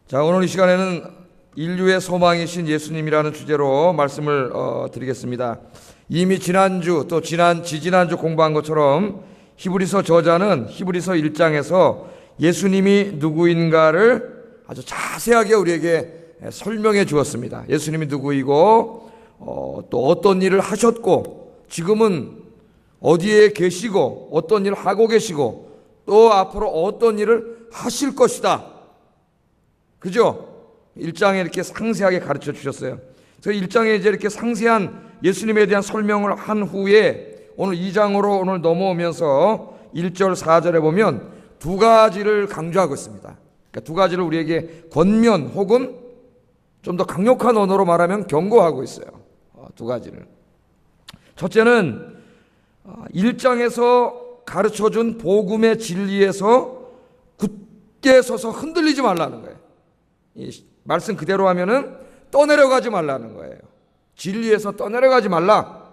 자, 오늘 이 시간에는 인류의 소망이신 예수님이라는 주제로 말씀을 드리겠습니다. 이미 지난주 또 지지난주 공부한 것처럼 히브리서 저자는 히브리서 1장에서 예수님이 누구인가를 아주 자세하게 우리에게 설명해 주었습니다. 예수님이 누구이고 또 어떤 일을 하셨고 지금은 어디에 계시고 어떤 일을 하고 계시고 또 앞으로 어떤 일을 하실 것이다. 그죠? 1장에 이렇게 상세하게 가르쳐 주셨어요. 그래서 1장에 이제 이렇게 상세한 예수님에 대한 설명을 한 후에 오늘 2장으로 오늘 넘어오면서 1절 4절에 보면 두 가지를 강조하고 있습니다. 그러니까 두 가지를 우리에게 권면 혹은 좀 더 강력한 언어로 말하면 경고하고 있어요. 두 가지를. 첫째는 1장에서 가르쳐준 복음의 진리에서 굳게 서서 흔들리지 말라는 거예요. 이 말씀 그대로 하면은 떠내려가지 말라는 거예요. 진리에서 떠내려가지 말라.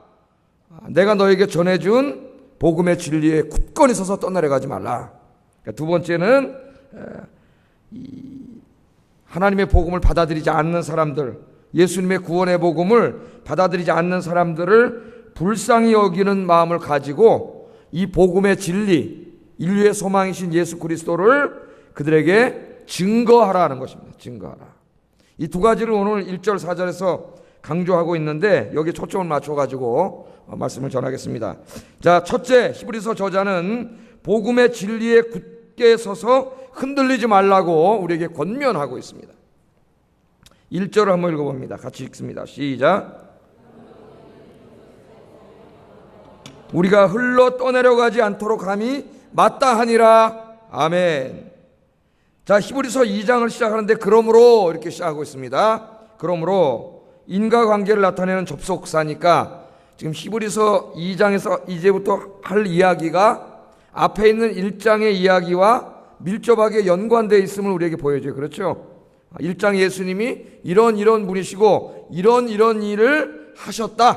내가 너에게 전해준 복음의 진리에 굳건히 서서 떠내려가지 말라. 그러니까 두 번째는 하나님의 복음을 받아들이지 않는 사람들, 예수님의 구원의 복음을 받아들이지 않는 사람들을 불쌍히 여기는 마음을 가지고 이 복음의 진리, 인류의 소망이신 예수 그리스도를 그들에게 증거하라는 것입니다. 증거하라. 이 두 가지를 오늘 1절 4절에서 강조하고 있는데 여기에 초점을 맞춰가지고 말씀을 전하겠습니다. 자, 첫째, 히브리서 저자는 복음의 진리에 굳게 서서 흔들리지 말라고 우리에게 권면하고 있습니다. 1절을 한번 읽어봅니다. 같이 읽습니다. 시작. 우리가 흘러 떠내려가지 않도록 함이 마땅하니라. 아멘. 자, 히브리서 2장을 시작하는데 그러므로 이렇게 시작하고 있습니다. 그러므로 인과관계를 나타내는 접속사니까 지금 히브리서 2장에서 이제부터 할 이야기가 앞에 있는 1장의 이야기와 밀접하게 연관되어 있음을 우리에게 보여줘요. 그렇죠? 1장 예수님이 이런 분이시고 이런 일을 하셨다.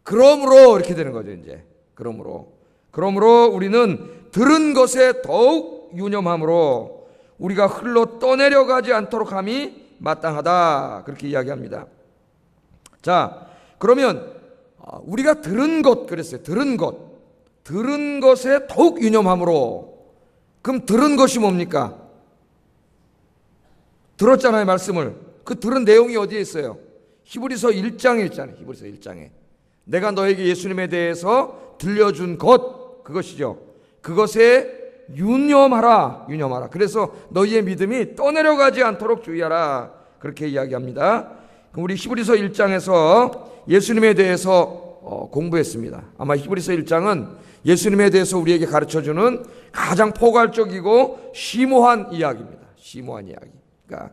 그러므로 이렇게 되는 거죠. 이제 그러므로 우리는 들은 것에 더욱 유념함으로 우리가 흘러 떠내려가지 않도록 함이 마땅하다. 그렇게 이야기합니다. 자, 그러면 우리가 들은 것 그랬어요. 들은 것에 더욱 유념함으로. 그럼 들은 것이 뭡니까? 들었잖아요, 말씀을. 그 들은 내용이 어디에 있어요? 히브리서 1장에 있잖아요. 히브리서 1장에 내가 너에게 예수님에 대해서 들려준 것, 그것이죠. 그것에 유념하라. 그래서 너희의 믿음이 떠내려가지 않도록 주의하라. 그렇게 이야기합니다. 그럼 우리 히브리서 1장에서 예수님에 대해서 공부했습니다. 아마 히브리서 1장은 예수님에 대해서 우리에게 가르쳐주는 가장 포괄적이고 심오한 이야기입니다. 심오한 이야기. 그러니까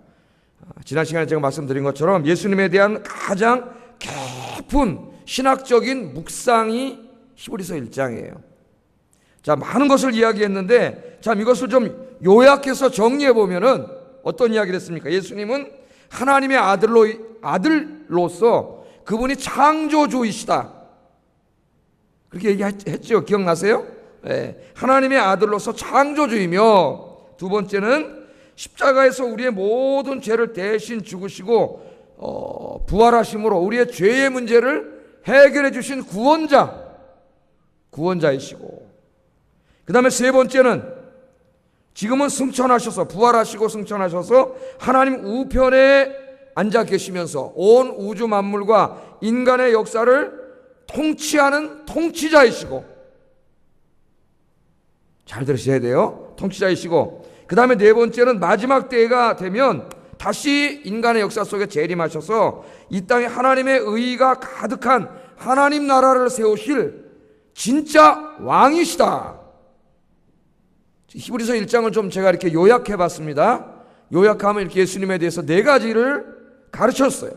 지난 시간에 제가 말씀드린 것처럼 예수님에 대한 가장 깊은 신학적인 묵상이 히브리서 1장이에요. 자, 많은 것을 이야기했는데 참 이것을 좀 요약해서 정리해 보면은 어떤 이야기를 했습니까? 예수님은 하나님의 아들로서 그분이 창조주이시다. 그렇게 얘기했죠. 기억나세요? 네. 하나님의 아들로서 창조주이며 두 번째는 십자가에서 우리의 모든 죄를 대신 죽으시고 부활하심으로 우리의 죄의 문제를 해결해 주신 구원자이시고 그 다음에 세 번째는 지금은 승천하셔서 부활하시고 승천하셔서 하나님 우편에 앉아 계시면서 온 우주 만물과 인간의 역사를 통치하는 통치자이시고, 잘 들으셔야 돼요. 통치자이시고, 그 다음에 네 번째는 마지막 때가 되면 다시 인간의 역사 속에 재림하셔서 이 땅에 하나님의 의가 가득한 하나님 나라를 세우실 진짜 왕이시다. 히브리서 1장을 좀 제가 이렇게 요약해 봤습니다. 요약하면 이렇게 예수님에 대해서 네 가지를 가르쳤어요.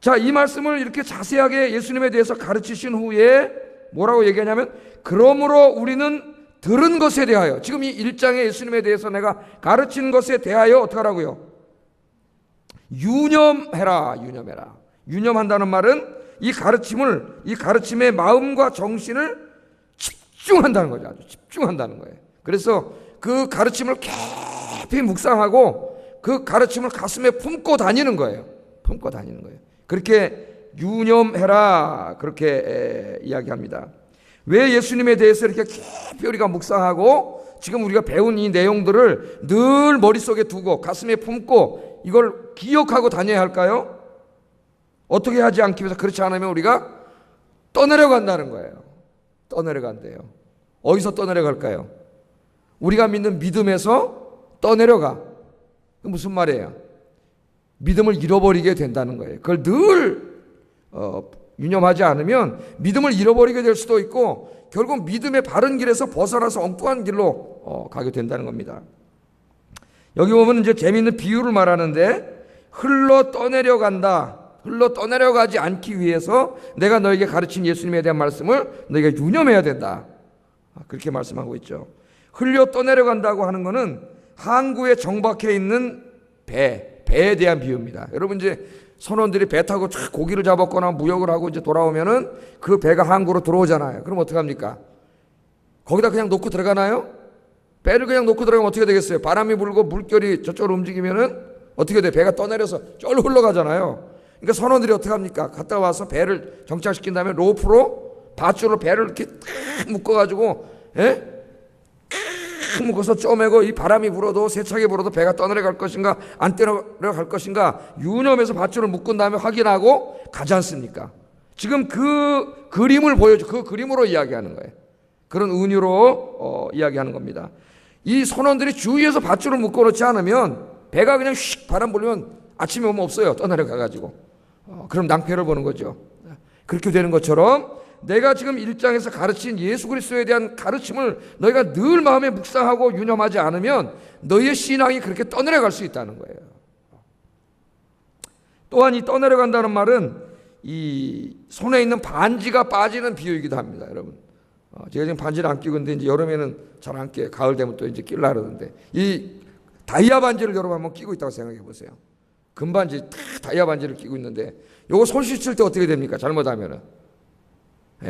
자, 이 말씀을 이렇게 자세하게 예수님에 대해서 가르치신 후에 뭐라고 얘기하냐면 그러므로 우리는 들은 것에 대하여, 지금 이 1장에 예수님에 대해서 내가 가르친 것에 대하여 어떻게 하라고요? 유념해라. 유념한다는 말은 이 가르침의 마음과 정신을 집중한다는 거죠. 아주 집중한다는 거예요. 그래서 그 가르침을 깊이 묵상하고 그 가르침을 가슴에 품고 다니는 거예요. 품고 다니는 거예요. 그렇게 유념해라, 그렇게 이야기합니다. 왜 예수님에 대해서 이렇게 깊이 우리가 묵상하고 지금 우리가 배운 이 내용들을 늘 머릿속에 두고 가슴에 품고 이걸 기억하고 다녀야 할까요? 어떻게 하지 않기 위해서, 그렇지 않으면 우리가 떠내려간다는 거예요. 떠내려간대요. 어디서 떠내려갈까요? 우리가 믿는 믿음에서 떠내려가. 무슨 말이에요? 믿음을 잃어버리게 된다는 거예요. 그걸 늘 유념하지 않으면 믿음을 잃어버리게 될 수도 있고 결국 믿음의 바른 길에서 벗어나서 엉뚱한 길로 가게 된다는 겁니다. 여기 보면 이제 재미있는 비유를 말하는데, 흘러 떠내려간다. 흘러 떠내려가지 않기 위해서 내가 너에게 가르친 예수님에 대한 말씀을 너희가 유념해야 된다. 그렇게 말씀하고 있죠. 흘려 떠내려간다고 하는 것은 항구에 정박해 있는 배에 대한 비유입니다. 여러분 이제 선원들이 배 타고 고기를 잡았거나 무역을 하고 이제 돌아오면은 그 배가 항구로 들어오잖아요. 그럼 어떡합니까? 거기다 그냥 놓고 들어가나요? 배를 그냥 놓고 들어가면 어떻게 되겠어요? 바람이 불고 물결이 저쪽으로 움직이면은 어떻게 돼? 배가 떠내려서 쫄 흘러가잖아요. 그러니까 선원들이 어떻게 합니까? 갔다 와서 배를 정착시킨 다음에 로프로 밧줄로 배를 이렇게 탁 묶어가지고, 묶어서 쪼매고 이 바람이 불어도 세차게 불어도 배가 떠내려갈 것인가 안 떠내려갈 것인가 유념해서 밧줄을 묶은 다음에 확인하고 가지 않습니까? 지금 그 그림을 보여줘. 그 그림으로 이야기하는 거예요. 그런 은유로 이야기하는 겁니다. 이 선원들이 주위에서 밧줄을 묶어놓지 않으면 배가 그냥 휙 바람 불면 아침에 오면 없어요. 떠내려가가지고. 그럼 낭패를 보는 거죠. 그렇게 되는 것처럼 내가 지금 1장에서 가르친 예수 그리스도에 대한 가르침을 너희가 늘 마음에 묵상하고 유념하지 않으면 너희의 신앙이 그렇게 떠내려갈 수 있다는 거예요. 또한 이 떠내려간다는 말은 이 손에 있는 반지가 빠지는 비유이기도 합니다. 여러분, 제가 지금 반지를 안 끼고 있는데 이제 여름에는 잘 안 끼요. 가을 되면 또 이제 끼려고 그러는데 이 다이아 반지를 여러분 한번 끼고 있다고 생각해 보세요. 금반지 다이아 반지를 끼고 있는데 요거 손 씻을 때 어떻게 됩니까? 잘못하면은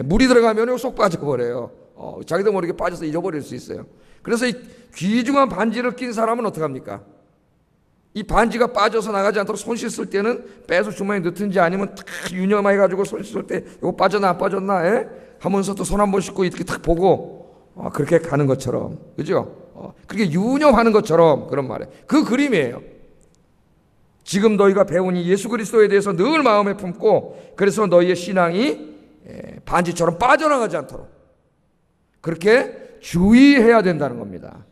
물이 들어가면 쏙 빠져버려요. 자기도 모르게 빠져서 잊어버릴 수 있어요. 그래서 이 귀중한 반지를 낀 사람은 어떡합니까? 이 반지가 빠져서 나가지 않도록 손 씻을 때는 빼서 주머니에 넣든지 아니면 탁 유념해가지고 손 씻을 때 이거 빠졌나 안 빠졌나 하면서 또 손 한번 씻고 이렇게 탁 보고 그렇게 가는 것처럼, 그죠? 그렇게 유념하는 것처럼 그런 말이에요. 그 그림이에요. 지금 너희가 배운 이 예수 그리스도에 대해서 늘 마음에 품고 그래서 너희의 신앙이 반지처럼 빠져나가지 않도록 그렇게 주의해야 된다는 겁니다.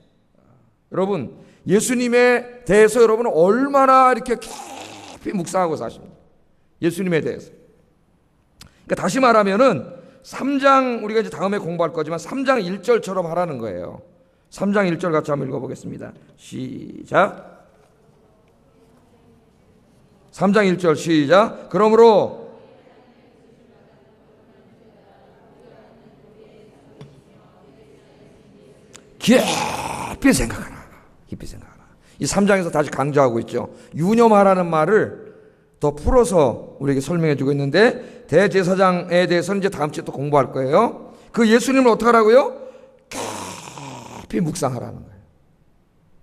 여러분, 예수님에 대해서 여러분은 얼마나 이렇게 깊이 묵상하고 사십니까? 예수님에 대해서. 그러니까 다시 말하면은 3장 우리가 이제 다음에 공부할 거지만 3장 1절처럼 하라는 거예요. 3장 1절 같이 한번 읽어보겠습니다. 시작. 3장 1절 시작. 그러므로 깊이 생각하라. 깊이 생각하라. 이 3장에서 다시 강조하고 있죠. 유념하라는 말을 더 풀어서 우리에게 설명해 주고 있는데 대제사장에 대해서는 이제 다음 주에 또 공부할 거예요. 그 예수님을 어떻게 하라고요? 깊이 묵상하라는 거예요.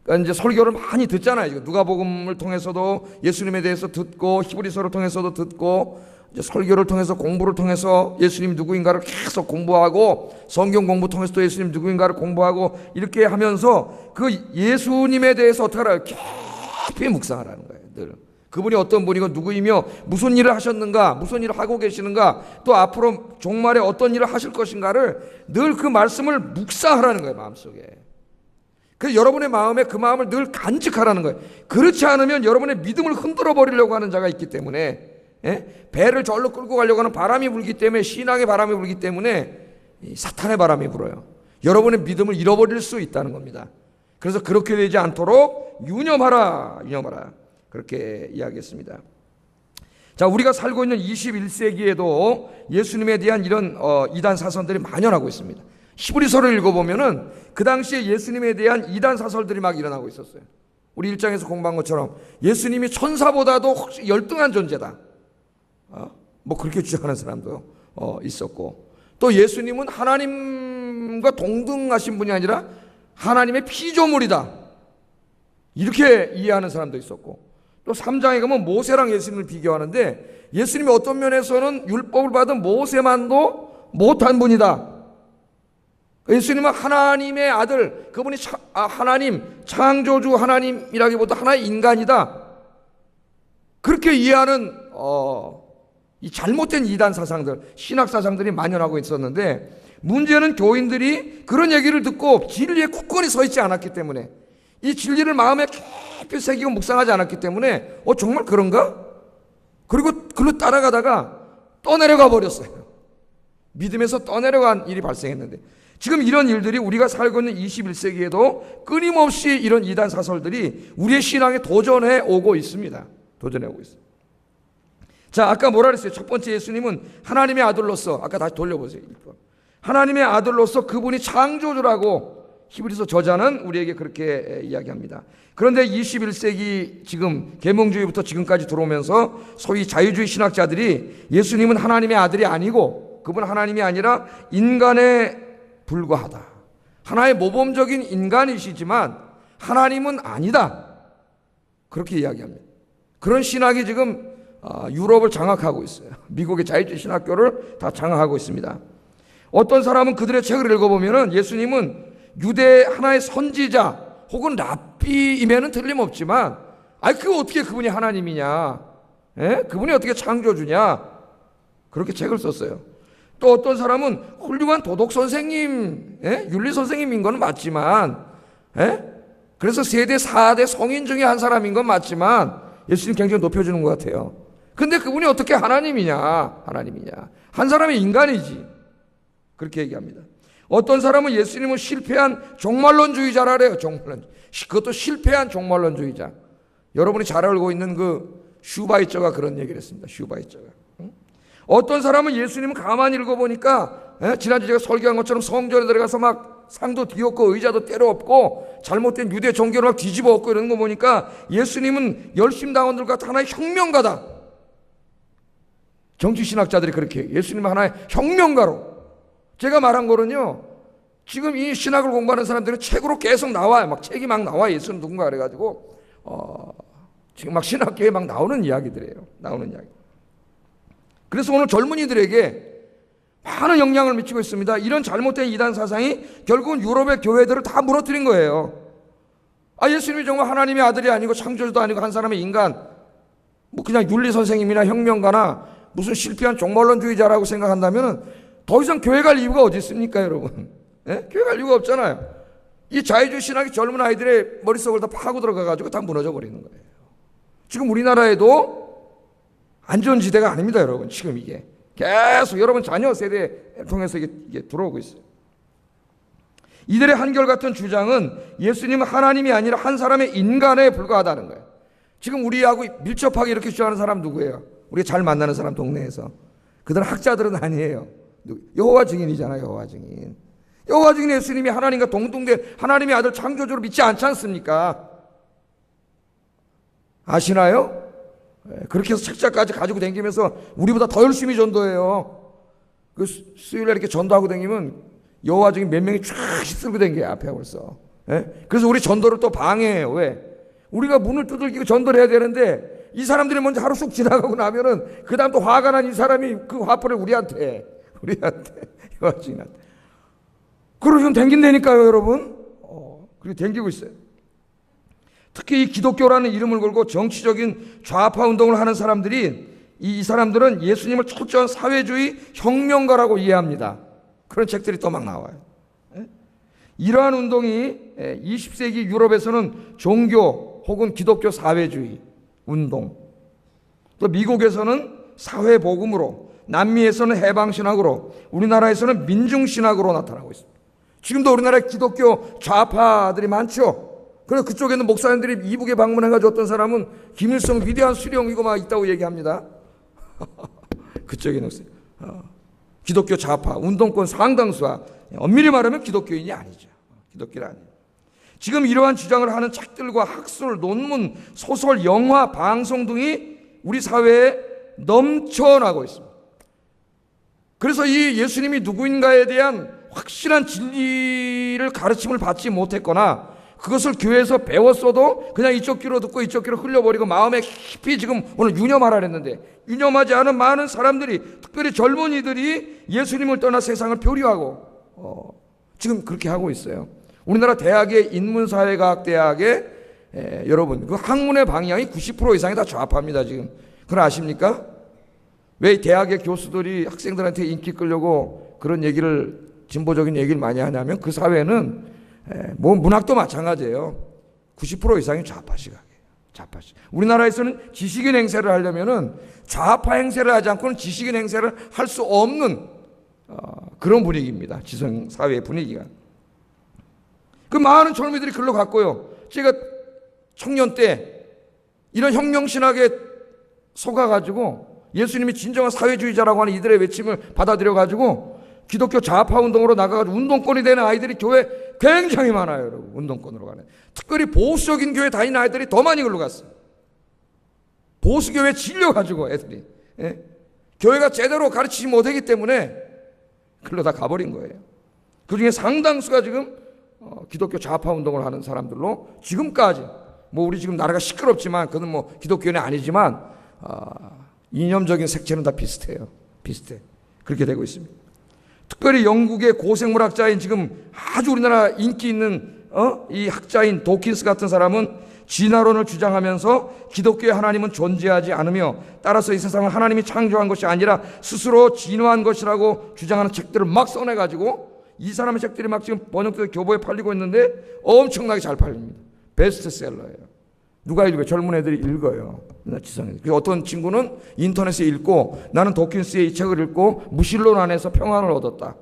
그러니까 이제 설교를 많이 듣잖아요. 누가복음을 통해서도 예수님에 대해서 듣고 히브리서를 통해서도 듣고 이제 설교를 통해서 공부를 통해서 예수님 누구인가를 계속 공부하고 성경 공부 통해서 또 예수님 누구인가를 공부하고 이렇게 하면서 그 예수님에 대해서 어떻게 하라고요? 깊이 묵상하라는 거예요. 늘. 그분이 어떤 분이고 누구이며 무슨 일을 하셨는가, 무슨 일을 하고 계시는가, 또 앞으로 종말에 어떤 일을 하실 것인가를 늘 그 말씀을 묵상하라는 거예요. 마음속에. 그래서 여러분의 마음에 그 마음을 늘 간직하라는 거예요. 그렇지 않으면 여러분의 믿음을 흔들어 버리려고 하는 자가 있기 때문에, 배를 절로 끌고 가려고 하는 바람이 불기 때문에, 신앙의 바람이 불기 때문에 사탄의 바람이 불어요. 여러분의 믿음을 잃어버릴 수 있다는 겁니다. 그래서 그렇게 되지 않도록 유념하라. 그렇게 이야기했습니다. 자, 우리가 살고 있는 21세기에도 예수님에 대한 이런 이단 사선들이 만연하고 있습니다. 히브리서를 읽어보면은 그 당시에 예수님에 대한 이단 사설들이 막 일어나고 있었어요. 우리 1장에서 공부한 것처럼 예수님이 천사보다도 혹시 열등한 존재다. 뭐 그렇게 주장하는 사람도 있었고, 또 예수님은 하나님과 동등하신 분이 아니라 하나님의 피조물이다. 이렇게 이해하는 사람도 있었고, 또 3장에 가면 모세랑 예수님을 비교하는데 예수님이 어떤 면에서는 율법을 받은 모세만도 못한 분이다. 예수님은 하나님의 아들, 그분이 하나님, 창조주 하나님이라기보다 하나의 인간이다. 그렇게 이해하는 이 잘못된 이단 사상들, 신학 사상들이 만연하고 있었는데, 문제는 교인들이 그런 얘기를 듣고 진리에 굳건히 서 있지 않았기 때문에, 이 진리를 마음에 깊이 새기고 묵상하지 않았기 때문에 정말 그런가? 그리고 그로 따라가다가 떠내려가 버렸어요. 믿음에서 떠내려간 일이 발생했는데, 지금 이런 일들이 우리가 살고 있는 21세기에도 끊임없이 이런 이단 사설들이 우리의 신앙에 도전해 오고 있습니다. 도전해 오고 있어요. 자, 아까 뭐라 그랬어요? 첫 번째, 예수님은 하나님의 아들로서, 아까 다시 돌려보세요. 하나님의 아들로서 그분이 창조주라고 히브리서 저자는 우리에게 그렇게 이야기합니다. 그런데 21세기 지금 계몽주의부터 지금까지 들어오면서 소위 자유주의 신학자들이 예수님은 하나님의 아들이 아니고, 그분 하나님이 아니라 인간에 불과하다, 하나의 모범적인 인간이시지만 하나님은 아니다, 그렇게 이야기합니다. 그런 신학이 지금 유럽을 장악하고 있어요. 미국의 자유주의 신학교를 다 장악하고 있습니다. 어떤 사람은 그들의 책을 읽어보면 예수님은 유대 하나의 선지자 혹은 랍비임에는 틀림없지만, 그거 어떻게 그분이 하나님이냐, 그분이 어떻게 창조주냐, 그렇게 책을 썼어요. 또 어떤 사람은 훌륭한 도덕 선생님, 윤리 선생님인 건 맞지만, 그래서 세대 4대 성인 중에 한 사람인 건 맞지만 예수님 굉장히 높여주는 것 같아요. 근데 그분이 어떻게 하나님이냐, 한 사람이 인간이지, 그렇게 얘기합니다. 어떤 사람은 예수님은 실패한 종말론주의자라래요. 그것도 실패한 종말론주의자. 여러분이 잘 알고 있는 그 슈바이처가 그런 얘기를 했습니다. 슈바이처가. 어떤 사람은 예수님은 가만히 읽어보니까, 지난주 제가 설교한 것처럼 성전에 들어가서 막 상도 뒤엎고 의자도 때려 엎고 잘못된 유대 종교를 막 뒤집어 엎고 이러는 거 보니까 예수님은 열심당원들과 하나의 혁명가다. 정치신학자들이 그렇게 해요. 예수님은 하나의 혁명가로. 제가 말한 거는요, 지금 이 신학을 공부하는 사람들은 책으로 계속 나와요. 막 책이 막 나와. 예수는 누군가 그래가지고 지금 막 신학계에 막 나오는 이야기들이에요. 나오는 이야기. 그래서 오늘 젊은이들에게 많은 영향을 미치고 있습니다. 이런 잘못된 이단 사상이 결국은 유럽의 교회들을 다 무너뜨린 거예요. 예수님이 정말 하나님의 아들이 아니고 창조주도 아니고 한 사람의 인간, 뭐 그냥 윤리 선생님이나 혁명가나 무슨 실패한 종말론주의자라고 생각한다면 더 이상 교회 갈 이유가 어디 있습니까, 여러분? 교회 갈 이유가 없잖아요. 이 자유주의 신학이 젊은 아이들의 머릿속을 다 파고 들어가가지고 다 무너져 버리는 거예요. 지금 우리나라에도 안전지대가 아닙니다, 여러분. 지금 이게 계속 여러분 자녀 세대를 통해서 이게 들어오고 있어요. 이들의 한결같은 주장은 예수님은 하나님이 아니라 한 사람의 인간에 불과하다는 거예요. 지금 우리하고 밀접하게 이렇게 주장하는 사람 누구예요? 우리가 잘 만나는 사람 동네에서. 그들은 학자들은 아니에요. 여호와 증인이잖아요. 여호와 증인. 여호와 증인 예수님이 하나님과 동등된 하나님의 아들 창조주로 믿지 않지 않습니까? 아시나요? 그렇게 해서 책자까지 가지고 다니면서 우리보다 더 열심히 전도해요. 그 수요일에 이렇게 전도하고 다니면 여호와 증인 몇 명이 쫙 쓸고 다니게 앞에 벌써. 그래서 우리 전도를 또 방해해요. 왜? 우리가 문을 두들기고 전도를 해야 되는데 이 사람들이 먼저 하루 쑥 지나가고 나면은 그 다음 또 화가 난 이 사람이 그 화풀을 우리한테 여호와 증인한테. 그러고 지금 댕긴다니까요, 여러분. 그리고 댕기고 있어요. 특히 이 기독교라는 이름을 걸고 정치적인 좌파 운동을 하는 사람들이 이 사람들은 예수님을 철저한 사회주의 혁명가라고 이해합니다. 그런 책들이 또 막 나와요. 이러한 운동이 20세기 유럽에서는 종교 혹은 기독교 사회주의 운동, 또 미국에서는 사회복음으로, 남미에서는 해방신학으로, 우리나라에서는 민중신학으로 나타나고 있습니다. 지금도 우리나라에 기독교 좌파들이 많죠. 그래서 그쪽에 있는 목사님들이 이북에 방문해가지고 어떤 사람은 김일성 위대한 수령이고 막 있다고 얘기합니다. 그쪽에는 기독교 좌파 운동권 상당수가 엄밀히 말하면 기독교인이 아니죠. 기독교는 아니에요. 지금 이러한 주장을 하는 책들과 학술, 논문, 소설, 영화, 방송 등이 우리 사회에 넘쳐나고 있습니다. 그래서 이 예수님이 누구인가에 대한 확실한 진리를 가르침을 받지 못했거나 그것을 교회에서 배웠어도 그냥 이쪽 귀로 듣고 이쪽 귀로 흘려버리고 마음에 깊이 지금 오늘 유념하라 그랬는데, 유념하지 않은 많은 사람들이, 특별히 젊은이들이 예수님을 떠나 세상을 표류하고 지금 그렇게 하고 있어요. 우리나라 대학의 인문사회과학대학의 여러분, 그 학문의 방향이 90% 이상이 다 좌파입니다. 지금 그걸 아십니까? 왜 대학의 교수들이 학생들한테 인기 끌려고 그런 얘기를, 진보적인 얘기를 많이 하냐면, 그 사회는 뭐 문학도 마찬가지예요. 90% 이상이 좌파 시각이에요. 좌파 시각. 우리나라에서는 지식인 행세를 하려면은 좌파 행세를 하지 않고는 지식인 행세를 할 수 없는 그런 분위기입니다. 지성 사회의 분위기가. 그 많은 젊은이들이 글로 갔고요. 제가 청년 때 이런 혁명신학에 속아가지고 예수님이 진정한 사회주의자라고 하는 이들의 외침을 받아들여가지고 기독교 좌파 운동으로 나가가지고 운동권이 되는 아이들이 교회 굉장히 많아요, 여러분. 운동권으로 가는. 특별히 보수적인 교회 다니는 아이들이 더 많이 글로 갔어요. 보수교회 질려가지고 애들이. 예? 교회가 제대로 가르치지 못하기 때문에 글로 다 가버린 거예요. 그 중에 상당수가 지금 기독교 좌파 운동을 하는 사람들로 지금까지, 뭐 우리 지금 나라가 시끄럽지만 그건 뭐 기독교는 아니지만 이념적인 색채는 다 비슷해요. 비슷해. 그렇게 되고 있습니다. 특별히 영국의 고생물학자인, 지금 아주 우리나라 인기 있는 이 학자인 도킨스 같은 사람은 진화론을 주장하면서 기독교의 하나님은 존재하지 않으며 따라서 이 세상은 하나님이 창조한 것이 아니라 스스로 진화한 것이라고 주장하는 책들을 막 써내가지고, 이 사람의 책들이 막 지금 번역돼서 교보에 팔리고 있는데 엄청나게 잘 팔립니다. 베스트셀러예요. 누가 읽어요? 젊은 애들이 읽어요. 어떤 친구는 인터넷에 읽고, 나는 도킨스의 이 책을 읽고 무신론 안에서 평안을 얻었다.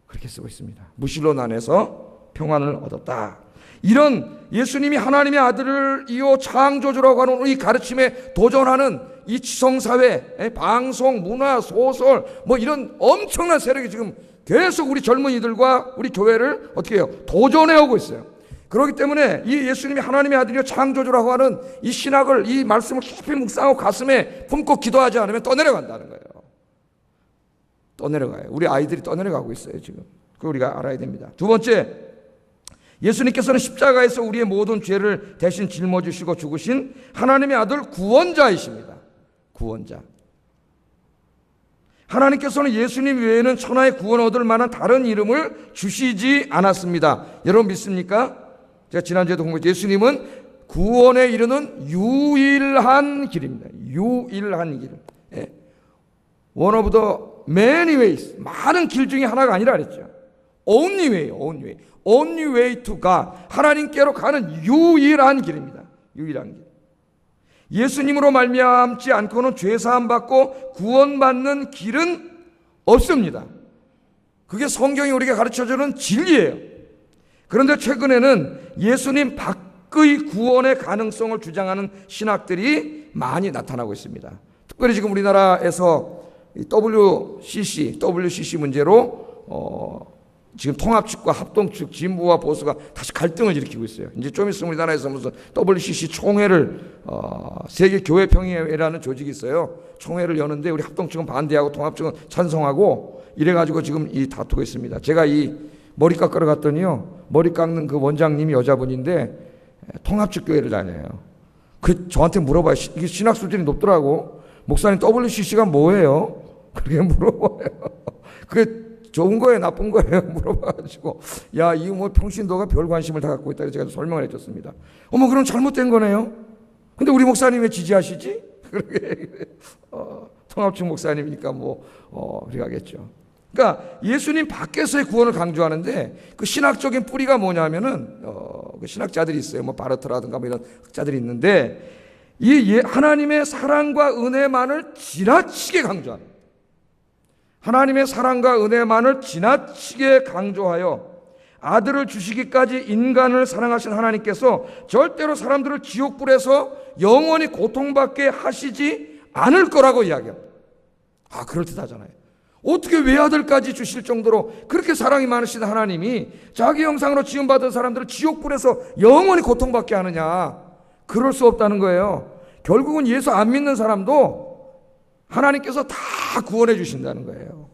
그렇게 쓰고 있습니다. 무신론 안에서 평안을 얻었다. 이런 예수님이 하나님의 아들이요 창조주라고 하는 이 가르침에 도전하는 이 지성사회, 방송, 문화, 소설, 뭐 이런 엄청난 세력이 지금 계속 우리 젊은이들과 우리 교회를 어떻게 해요? 도전해 오고 있어요. 그렇기 때문에 이 예수님이 하나님의 아들이요 창조주라고 하는 이 신학을, 이 말씀을 깊이 묵상하고 가슴에 품고 기도하지 않으면 떠내려간다는 거예요. 떠내려가요. 우리 아이들이 떠내려가고 있어요, 지금. 그거 우리가 알아야 됩니다. 두 번째, 예수님께서는 십자가에서 우리의 모든 죄를 대신 짊어지시고 죽으신 하나님의 아들 구원자이십니다. 구원자. 하나님께서는 예수님 외에는 천하의 구원 얻을 만한 다른 이름을 주시지 않았습니다. 여러분 믿습니까? 제가 지난주에도 공부했죠. 예수님은 구원에 이르는 유일한 길입니다. 유일한 길. 예. One of the many ways. 많은 길 중에 하나가 아니라 그랬죠. Only way, only way. Only way to God. 하나님께로 가는 유일한 길입니다. 유일한 길. 예수님으로 말미암지 않고는 죄사함 받고 구원받는 길은 없습니다. 그게 성경이 우리에게 가르쳐주는 진리예요. 그런데 최근에는 예수님 밖의 구원의 가능성을 주장하는 신학들이 많이 나타나고 있습니다. 특별히 지금 우리나라에서 WCC 문제로 지금 통합 측과 합동 측, 진보와 보수가 다시 갈등을 일으키고 있어요. 이제 좀 있으면 우리나라에서 무슨 WCC 총회를 세계 교회 평의회라는 조직이 있어요. 총회를 여는데 우리 합동 측은 반대하고 통합 측은 찬성하고 이래가지고 지금 이 다투고 있습니다. 제가 이 머리 깎으러 갔더니요, 머리 깎는 그 원장님이 여자분인데 통합 측 교회를 다녀요. 그 저한테 물어봐요. 이게 신학 수준이 높더라고. 목사님 WCC가 뭐예요? 그렇게 물어봐요. 그게 좋은 거예요, 나쁜 거예요? 물어봐가지고, 야, 이거 뭐 평신도가 별 관심을 다 갖고 있다. 제가 설명을 해줬습니다. 어머, 그럼 잘못된 거네요? 근데 우리 목사님 왜 지지하시지? 그렇게, 통합측 목사님이니까 우리가 하겠죠. 그러니까 예수님 밖에서의 구원을 강조하는데 그 신학적인 뿌리가 뭐냐면은, 그 신학자들이 있어요. 뭐 바르트라든가 뭐 이런 학자들이 있는데, 이 하나님의 사랑과 은혜만을 지나치게 강조합니다. 하나님의 사랑과 은혜만을 지나치게 강조하여 아들을 주시기까지 인간을 사랑하신 하나님께서 절대로 사람들을 지옥불에서 영원히 고통받게 하시지 않을 거라고 이야기합니다. 그럴듯하잖아요. 어떻게 외아들까지 주실 정도로 그렇게 사랑이 많으신 하나님이 자기 형상으로 지음받은 사람들을 지옥불에서 영원히 고통받게 하느냐? 그럴 수 없다는 거예요. 결국은 예수 안 믿는 사람도 하나님께서 다 구원해 주신다는 거예요.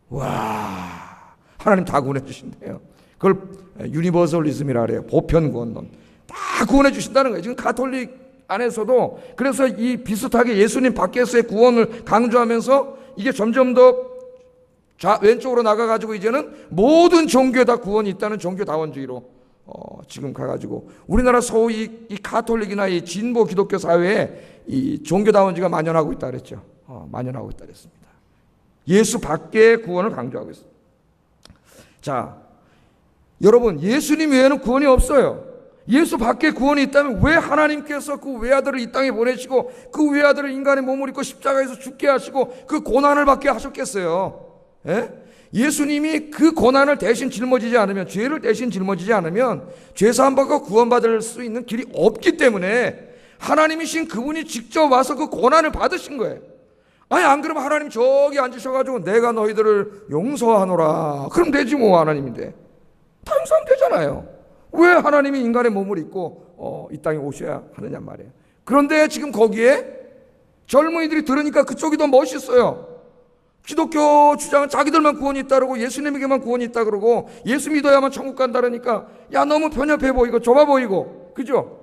와, 하나님 다 구원해 주신대요. 그걸 유니버설리즘이라 그래요. 보편 구원론. 다 구원해 주신다는 거예요. 지금 가톨릭 안에서도 그래서 이 비슷하게 예수님 밖에서의 구원을 강조하면서 이게 점점 더 왼쪽으로 나가가지고 이제는 모든 종교에 다 구원이 있다는 종교다원주의로 지금 가가지고 우리나라 소위 이 가톨릭이나 이 진보 기독교 사회에 이 종교다원주의가 만연하고 있다 그랬죠. 만연하고 있다 그랬습니다. 예수 밖의 구원을 강조하고 있습니다. 자, 여러분, 예수님 외에는 구원이 없어요. 예수 밖에 구원이 있다면 왜 하나님께서 그 외아들을 이 땅에 보내시고 그 외아들을 인간의 몸을 입고 십자가에서 죽게 하시고 그 고난을 받게 하셨겠어요? 예? 예수님이 그 고난을 대신 짊어지지 않으면, 죄를 대신 짊어지지 않으면 죄사함 받고 구원받을 수 있는 길이 없기 때문에 하나님이신 그분이 직접 와서 그 고난을 받으신 거예요. 아니 안 그러면 하나님 저기 앉으셔가지고 내가 너희들을 용서하노라 그럼 되지 뭐. 하나님인데 다 용서하면 되잖아요. 왜 하나님이 인간의 몸을 입고 이 땅에 오셔야 하느냐 말이에요. 그런데 지금 거기에 젊은이들이 들으니까 그쪽이 더 멋있어요. 기독교 주장은 자기들만 구원이 있다 그러고 예수님에게만 구원이 있다 그러고 예수 믿어야만 천국 간다 그러니까 야 너무 편협해 보이고 좁아 보이고 그죠?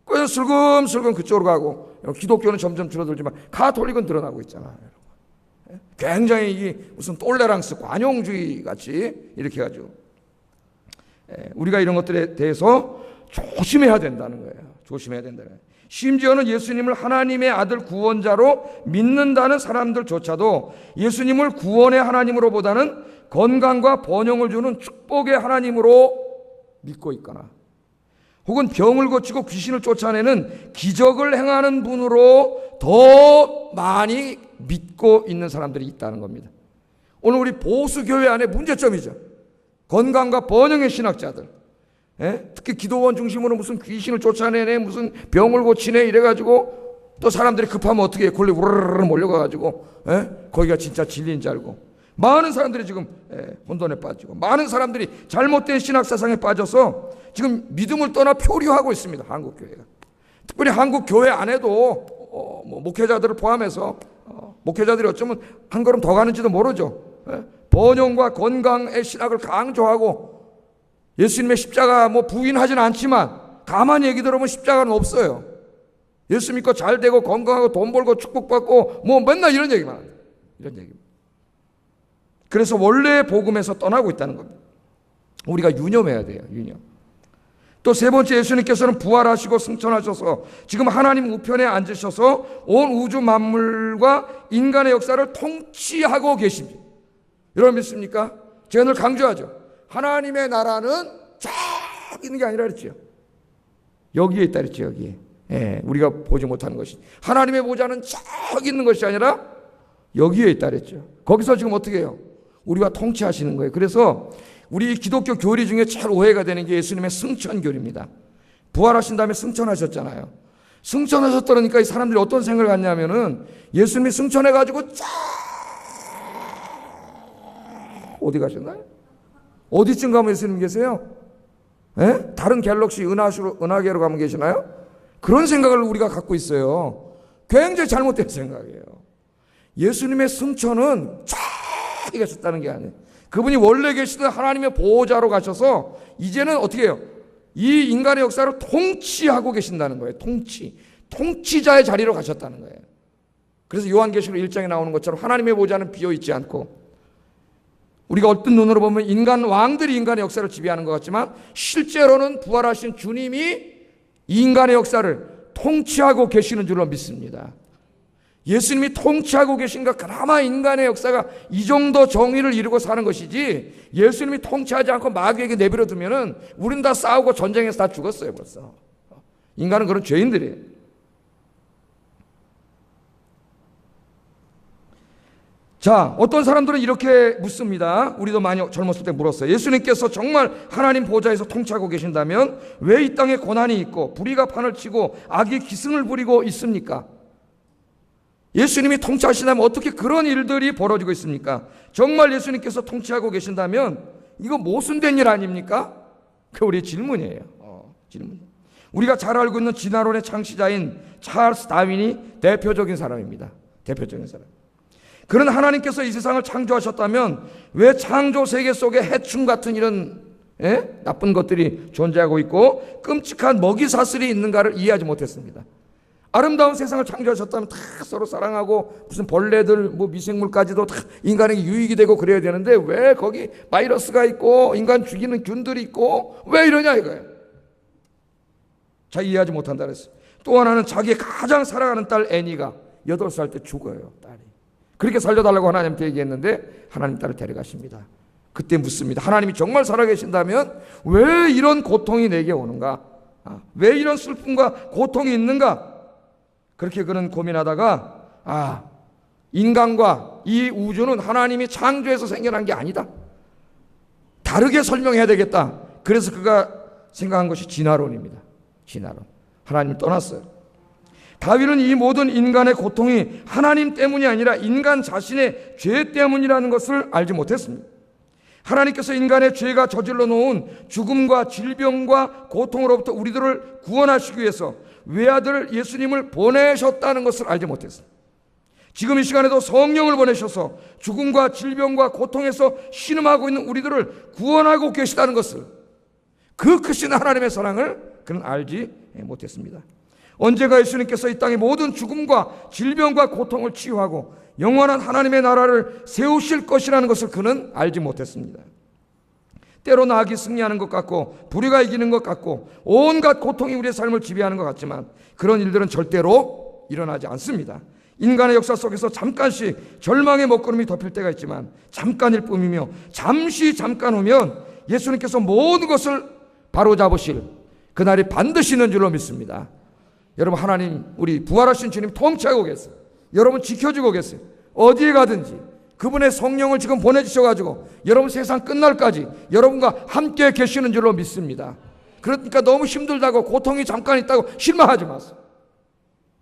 그래서 슬금슬금 그쪽으로 가고 기독교는 점점 줄어들지만 가톨릭은 드러나고 있잖아요. 굉장히 이 무슨 똘레랑스 관용주의 같이 이렇게 가지고 우리가 이런 것들에 대해서 조심해야 된다는 거예요. 조심해야 된다는 거예요. 심지어는 예수님을 하나님의 아들 구원자로 믿는다는 사람들조차도 예수님을 구원의 하나님으로보다는 건강과 번영을 주는 축복의 하나님으로 믿고 있거나 혹은 병을 고치고 귀신을 쫓아내는 기적을 행하는 분으로 더 많이 믿고 있는 사람들이 있다는 겁니다. 오늘 우리 보수교회 안에 문제점이죠. 건강과 번영의 신학자들, 특히 기도원 중심으로 무슨 귀신을 쫓아내네, 무슨 병을 고치네 이래가지고 또 사람들이 급하면 어떻게 해? 골리 우르르 몰려가가지고 거기가 진짜 진리인 줄 알고 많은 사람들이 지금 혼돈에 빠지고 많은 사람들이 잘못된 신학사상에 빠져서 지금 믿음을 떠나 표류하고 있습니다. 한국교회가. 특별히 한국교회 안에도 목회자들을 포함해서 목회자들이 어쩌면 한 걸음 더 가는지도 모르죠. 번영과 건강의 신학을 강조하고 예수님의 십자가 부인하지는 않지만 가만히 얘기 들어보면 십자가는 없어요. 예수 믿고 잘 되고 건강하고 돈 벌고 축복받고 맨날 이런 얘기만 합니다. 이런 얘기만. 그래서 원래 복음에서 떠나고 있다는 겁니다. 우리가 유념해야 돼요. 유념. 또 세 번째, 예수님께서는 부활하시고 승천하셔서 지금 하나님 우편에 앉으셔서 온 우주 만물과 인간의 역사를 통치하고 계십니다. 여러분 믿습니까? 제가 늘 강조하죠. 하나님의 나라는 쫙 있는 게 아니라 그랬죠. 여기에 있다 그랬죠. 여기에. 우리가 보지 못하는 것이. 하나님의 보좌는 쫙 있는 것이 아니라 여기에 있다 그랬죠. 거기서 지금 어떻게 해요? 우리와 통치하시는 거예요. 그래서 우리 기독교 교리 중에 잘 오해가 되는 게 예수님의 승천교리입니다. 부활하신 다음에 승천하셨잖아요. 승천하셨다니까 이 사람들이 어떤 생각을 갖냐면은 예수님이 승천해가지고 쫙 어디 가셨나요? 어디쯤 가면 예수님 계세요? 다른 갤럭시 은하계로 가면 계시나요? 그런 생각을 우리가 갖고 있어요. 굉장히 잘못된 생각이에요. 예수님의 승천은 쫙 가셨다는 게 아니에요. 그분이 원래 계시던 하나님의 보호자로 가셔서 이제는 어떻게 해요? 이 인간의 역사를 통치하고 계신다는 거예요. 통치자의 자리로 가셨다는 거예요. 그래서 요한계시록 1장에 나오는 것처럼 하나님의 보좌는 비어있지 않고 우리가 어떤 눈으로 보면 인간 왕들이 인간의 역사를 지배하는 것 같지만 실제로는 부활하신 주님이 인간의 역사를 통치하고 계시는 줄로 믿습니다. 예수님이 통치하고 계신가 그나마 인간의 역사가 이 정도 정의를 이루고 사는 것이지 예수님이 통치하지 않고 마귀에게 내버려 두면은 우린 다 싸우고 전쟁에서 다 죽었어요 벌써. 인간은 그런 죄인들이에요. 자, 어떤 사람들은 이렇게 묻습니다. 우리도 많이 젊었을 때 물었어요. 예수님께서 정말 하나님 보좌에서 통치하고 계신다면 왜 이 땅에 고난이 있고 불의가 판을 치고 악이 기승을 부리고 있습니까? 예수님이 통치하신다면 어떻게 그런 일들이 벌어지고 있습니까? 정말 예수님께서 통치하고 계신다면 이거 모순된 일 아닙니까? 그 우리의 질문이에요. 질문. 우리가 잘 알고 있는 진화론의 창시자인 찰스 다윈이 대표적인 사람입니다. 대표적인 사람. 그런 하나님께서 이 세상을 창조하셨다면 왜 창조 세계 속에 해충 같은 이런 나쁜 것들이 존재하고 있고 끔찍한 먹이 사슬이 있는가를 이해하지 못했습니다. 아름다운 세상을 창조하셨다면 다 서로 사랑하고 무슨 벌레들 뭐 미생물까지도 다 인간에게 유익이 되고 그래야 되는데 왜 거기 바이러스가 있고 인간 죽이는 균들이 있고 왜 이러냐 이거예요. 자, 이해하지 못한다 그랬어요. 또 하나는 자기의 가장 사랑하는 딸 애니가 8살 때 죽어요. 딸이. 그렇게 살려달라고 하나님한테 얘기했는데 하나님 딸을 데려가십니다. 그때 묻습니다. 하나님이 정말 살아계신다면 왜 이런 고통이 내게 오는가? 왜 이런 슬픔과 고통이 있는가? 그렇게 그는 고민하다가 인간과 이 우주는 하나님이 창조해서 생겨난 게 아니다. 다르게 설명해야 되겠다. 그래서 그가 생각한 것이 진화론입니다. 진화론. 하나님을 떠났어요. 다윗은 이 모든 인간의 고통이 하나님 때문이 아니라 인간 자신의 죄 때문이라는 것을 알지 못했습니다. 하나님께서 인간의 죄가 저질러 놓은 죽음과 질병과 고통으로부터 우리들을 구원하시기 위해서 외아들 예수님을 보내셨다는 것을 알지 못했습니다. 지금 이 시간에도 성령을 보내셔서 죽음과 질병과 고통에서 신음하고 있는 우리들을 구원하고 계시다는 것을, 그 크신 하나님의 사랑을 그는 알지 못했습니다. 언제가 예수님께서 이 땅의 모든 죽음과 질병과 고통을 치유하고 영원한 하나님의 나라를 세우실 것이라는 것을 그는 알지 못했습니다. 때로는 악이 승리하는 것 같고 불의가 이기는 것 같고 온갖 고통이 우리의 삶을 지배하는 것 같지만 그런 일들은 절대로 일어나지 않습니다. 인간의 역사 속에서 잠깐씩 절망의 먹구름이 덮일 때가 있지만 잠깐일 뿐이며 잠시 잠깐 오면 예수님께서 모든 것을 바로잡으실 그날이 반드시 있는 줄로 믿습니다. 여러분, 하나님 우리 부활하신 주님 통치하고 계세요. 여러분 지켜주고 계세요. 어디에 가든지 그분의 성령을 지금 보내주셔가지고 여러분 세상 끝날까지 여러분과 함께 계시는 줄로 믿습니다. 그러니까 너무 힘들다고 고통이 잠깐 있다고 실망하지 마세요.